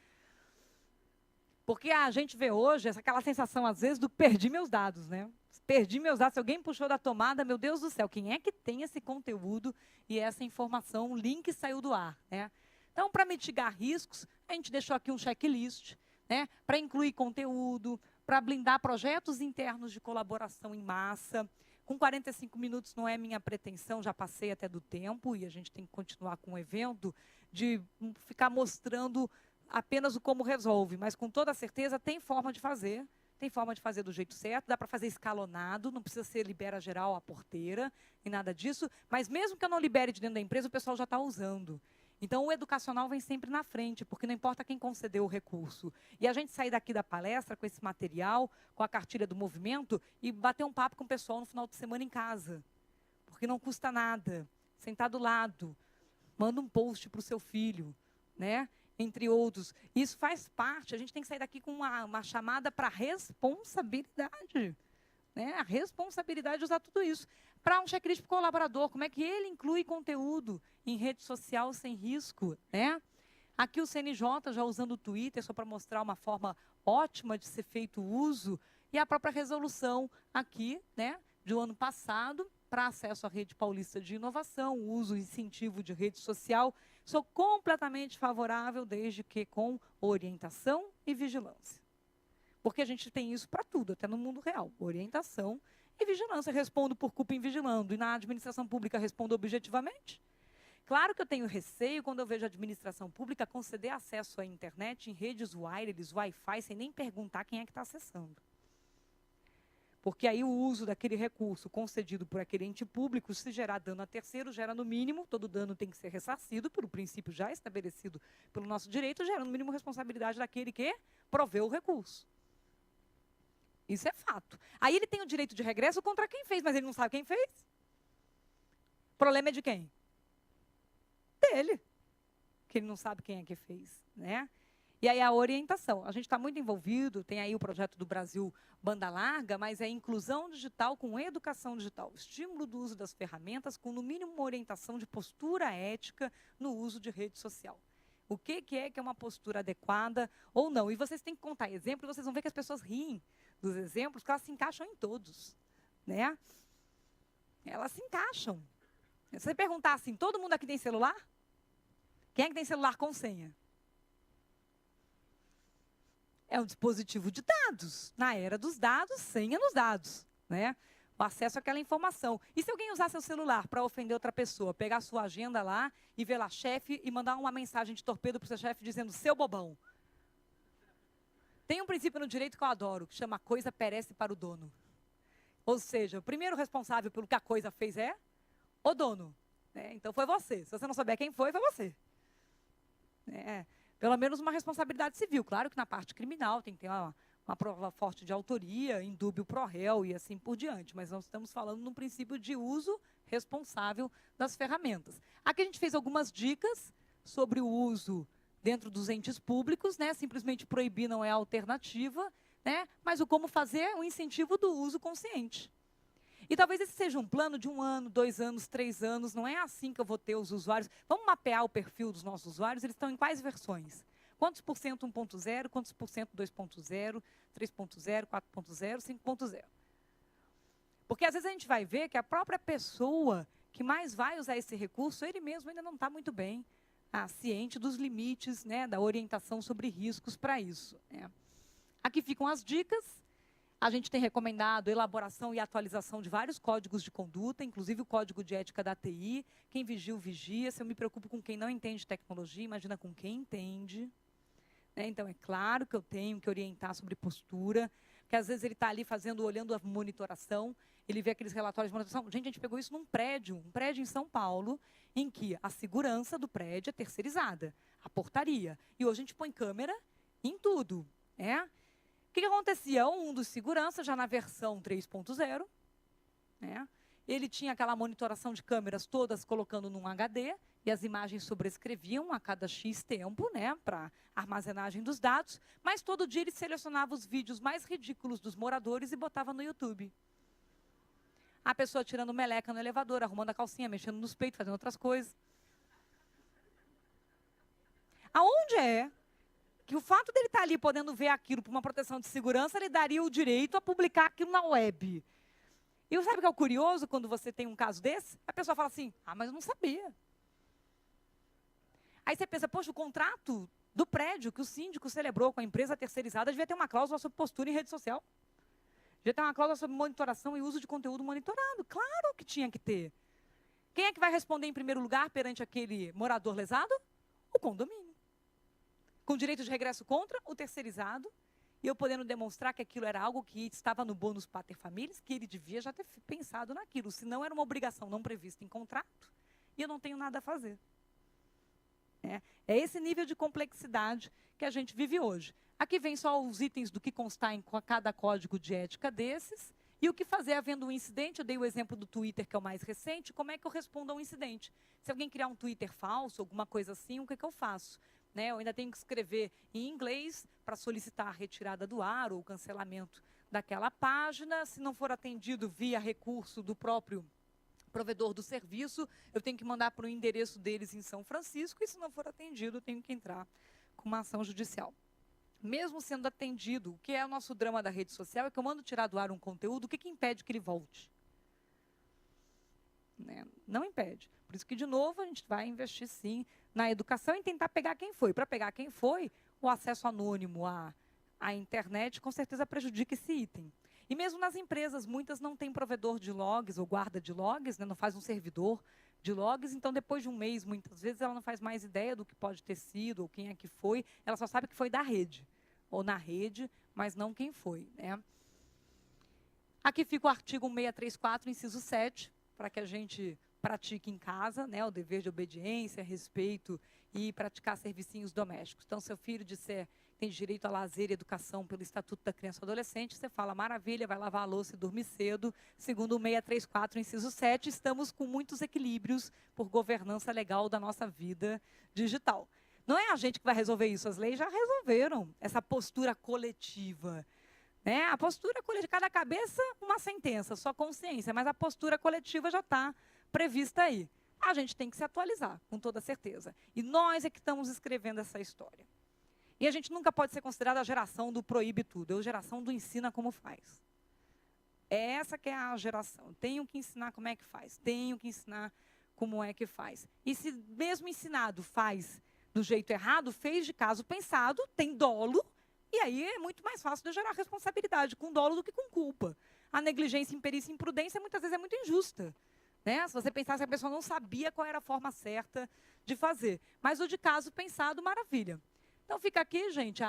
Porque a gente vê hoje aquela sensação, às vezes, do perdi meus dados, né? Perdi meus dados, se alguém puxou da tomada, meu Deus do céu, quem é que tem esse conteúdo e essa informação, o link saiu do ar, né? Então, para mitigar riscos, a gente deixou aqui um checklist, né? Para incluir conteúdo, para blindar projetos internos de colaboração em massa. Com 45 minutos não é minha pretensão, já passei até do tempo, e a gente tem que continuar com o evento, de ficar mostrando apenas o como resolve, mas com toda certeza tem forma de fazer do jeito certo, dá para fazer escalonado, não precisa ser libera geral a porteira, e nada disso, mas mesmo que eu não libere de dentro da empresa, o pessoal já está usando. Então, o educacional vem sempre na frente, porque não importa quem concedeu o recurso. E a gente sair daqui da palestra com esse material, com a cartilha do movimento, e bater um papo com o pessoal no final de semana em casa. Porque não custa nada. Sentar do lado, manda um post para o seu filho, né? Entre outros. Isso faz parte, a gente tem que sair daqui com uma chamada para responsabilidade. Né? A responsabilidade de usar tudo isso. Para um checklist para o colaborador, como é que ele inclui conteúdo em rede social sem risco, né? Aqui o CNJ já usando o Twitter, só para mostrar uma forma ótima de ser feito o uso, e a própria resolução aqui, né, do ano passado, para acesso à rede paulista de inovação, uso e incentivo de rede social. Sou completamente favorável, desde que com orientação e vigilância. Porque a gente tem isso para tudo, até no mundo real. Orientação e vigilância. Respondo por culpa em vigilando. E na administração pública respondo objetivamente. Claro que eu tenho receio quando eu vejo a administração pública conceder acesso à internet em redes wireless, Wi-Fi, sem nem perguntar quem é que está acessando. Porque aí o uso daquele recurso concedido por aquele ente público, se gerar dano a terceiro, gera no mínimo, todo dano tem que ser ressarcido pelo princípio já estabelecido pelo nosso direito, gera no mínimo responsabilidade daquele que proveu o recurso. Isso é fato. Aí ele tem o direito de regresso contra quem fez, mas ele não sabe quem fez. O problema é de quem? Dele. Que ele não sabe quem é que fez, né? E aí a orientação. A gente está muito envolvido, tem aí o projeto do Brasil Banda Larga, mas é inclusão digital com educação digital. Estímulo do uso das ferramentas com, no mínimo, uma orientação de postura ética no uso de rede social. O que é uma postura adequada ou não? E vocês têm que contar exemplos, vocês vão ver que as pessoas riem dos exemplos, porque elas se encaixam em todos, né? Elas se encaixam. Se você perguntar assim, todo mundo aqui tem celular? Quem é que tem celular com senha? É um dispositivo de dados. Na era dos dados, senha nos dados, né? o acesso àquela informação. E se alguém usar seu celular para ofender outra pessoa, pegar sua agenda lá e ver lá chefe e mandar uma mensagem de torpedo para o seu chefe dizendo, seu bobão. Tem um princípio no direito que eu adoro, que chama coisa perece para o dono. Ou seja, o primeiro responsável pelo que a coisa fez é o dono. Então foi você. Se você não souber quem foi você. Pelo menos uma responsabilidade civil. Claro que na parte criminal tem que ter uma prova forte de autoria, indúbio pro réu e assim por diante. Mas nós estamos falando num princípio de uso responsável das ferramentas. Aqui a gente fez algumas dicas sobre o uso dentro dos entes públicos, simplesmente proibir não é a alternativa, mas o como fazer o incentivo do uso consciente. E talvez esse seja um plano de 1 ano, 2 anos, 3 anos, não é assim que eu vou ter os usuários. Vamos mapear o perfil dos nossos usuários, eles estão em quais versões? Quantos por cento 1.0, quantos por cento 2.0, 3.0, 4.0, 5.0? Porque às vezes a gente vai ver que a própria pessoa que mais vai usar esse recurso, ele mesmo ainda não está muito bem ciente dos limites, da orientação sobre riscos para isso. Aqui ficam as dicas. A gente tem recomendado elaboração e atualização de vários códigos de conduta, inclusive o código de ética da TI. Quem vigia, o vigia. Se eu me preocupo com quem não entende tecnologia, imagina com quem entende. Então, é claro que eu tenho que orientar sobre postura, porque às vezes ele está ali olhando a monitoração, ele vê aqueles relatórios de monitoração. Gente, a gente pegou isso num prédio em São Paulo, em que a segurança do prédio é terceirizada, a portaria. E hoje a gente põe câmera em tudo. O que acontecia? Um dos seguranças, já na versão 3.0, ele tinha aquela monitoração de câmeras todas colocando num HD, e as imagens sobrescreviam a cada X tempo, para armazenagem dos dados, mas todo dia ele selecionava os vídeos mais ridículos dos moradores e botava no YouTube. A pessoa tirando meleca no elevador, arrumando a calcinha, mexendo nos peitos, fazendo outras coisas. Aonde é que o fato dele estar ali podendo ver aquilo por uma proteção de segurança, ele daria o direito a publicar aquilo na web? E sabe o que é o curioso quando você tem um caso desse? A pessoa fala assim, mas eu não sabia. Aí você pensa, poxa, o contrato do prédio que o síndico celebrou com a empresa terceirizada devia ter uma cláusula sobre postura em rede social. Devia ter uma cláusula sobre monitoração e uso de conteúdo monitorado. Claro que tinha que ter. Quem é que vai responder em primeiro lugar perante aquele morador lesado? O condomínio. Com direito de regresso contra o terceirizado, e eu podendo demonstrar que aquilo era algo que estava no bônus pater familias, que ele devia já ter pensado naquilo, senão era uma obrigação não prevista em contrato, e eu não tenho nada a fazer. É esse nível de complexidade que a gente vive hoje. Aqui vem só os itens do que constar em cada código de ética desses, e o que fazer havendo um incidente. Eu dei o exemplo do Twitter, que é o mais recente. Como é que eu respondo a um incidente? Se alguém criar um Twitter falso, alguma coisa assim, o que eu faço? Eu ainda tenho que escrever em inglês para solicitar a retirada do ar ou o cancelamento daquela página. Se não for atendido via recurso do próprio provedor do serviço, eu tenho que mandar para o endereço deles em São Francisco, e se não for atendido, eu tenho que entrar com uma ação judicial. Mesmo sendo atendido, o que é o nosso drama da rede social é que eu mando tirar do ar um conteúdo, o que impede que ele volte? Não impede. Por isso que, de novo, a gente vai investir, sim, na educação e tentar pegar quem foi. Para pegar quem foi, o acesso anônimo à internet, com certeza, prejudica esse item. E mesmo nas empresas, muitas não têm provedor de logs ou guarda de logs, não faz um servidor de logs, então depois de um mês, muitas vezes, ela não faz mais ideia do que pode ter sido ou quem é que foi, ela só sabe que foi da rede, ou na rede, mas não quem foi. Aqui fica o artigo 1634, inciso 7, para que a gente pratique em casa, o dever de obediência, respeito e praticar servicinhos domésticos. Então, seu filho disser tem direito a lazer e educação pelo Estatuto da Criança e Adolescente, você fala, maravilha, vai lavar a louça e dormir cedo. Segundo o 634, inciso 7, estamos com muitos equilíbrios por governança legal da nossa vida digital. Não é a gente que vai resolver isso, as leis já resolveram essa postura coletiva. A postura coletiva, cada cabeça uma sentença, só consciência, mas a postura coletiva já está prevista aí. A gente tem que se atualizar, com toda certeza. E nós é que estamos escrevendo essa história. E a gente nunca pode ser considerada a geração do proíbe tudo, é a geração do ensina como faz. É essa que é a geração. Tenho que ensinar como é que faz, tenho que ensinar como é que faz. E se mesmo ensinado faz do jeito errado, fez de caso pensado, tem dolo, e aí é muito mais fácil de gerar responsabilidade com dolo do que com culpa. a negligência, imperícia e imprudência muitas vezes é muito injusta. Né? Se você pensasse que a pessoa não sabia qual era a forma certa de fazer. Mas o de caso pensado, maravilha. Então fica aqui, gente,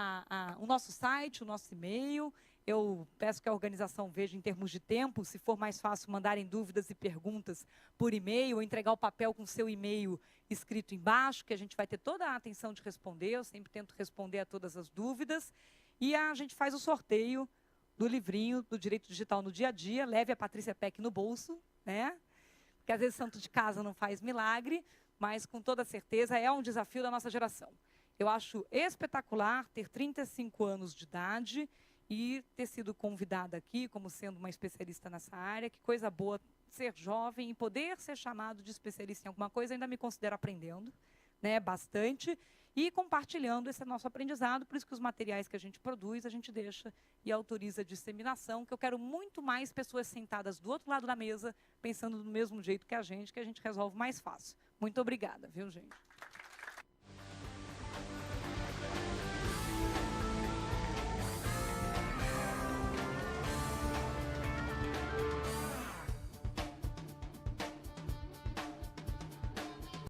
o nosso site, o nosso e-mail. Eu peço que a organização veja em termos de tempo, se for mais fácil mandarem dúvidas e perguntas por e-mail, ou entregar o papel com o seu e-mail escrito embaixo, que a gente vai ter toda a atenção de responder. Eu sempre tento responder a todas as dúvidas. E a gente faz o sorteio do livrinho do Direito Digital no Dia a Dia. Leve a Patrícia Peck no bolso, né? Porque às vezes santo de casa não faz milagre, mas com toda certeza é um desafio da nossa geração. Eu acho espetacular ter 35 anos de idade e ter sido convidada aqui como sendo uma especialista nessa área. Que coisa boa ser jovem e poder ser chamado de especialista em alguma coisa. Ainda me considero aprendendo, né, bastante, e compartilhando esse nosso aprendizado. Por isso que os materiais que a gente produz, a gente deixa e autoriza a disseminação, que eu quero muito mais pessoas sentadas do outro lado da mesa, pensando do mesmo jeito que a gente resolve mais fácil. Muito obrigada, viu, gente?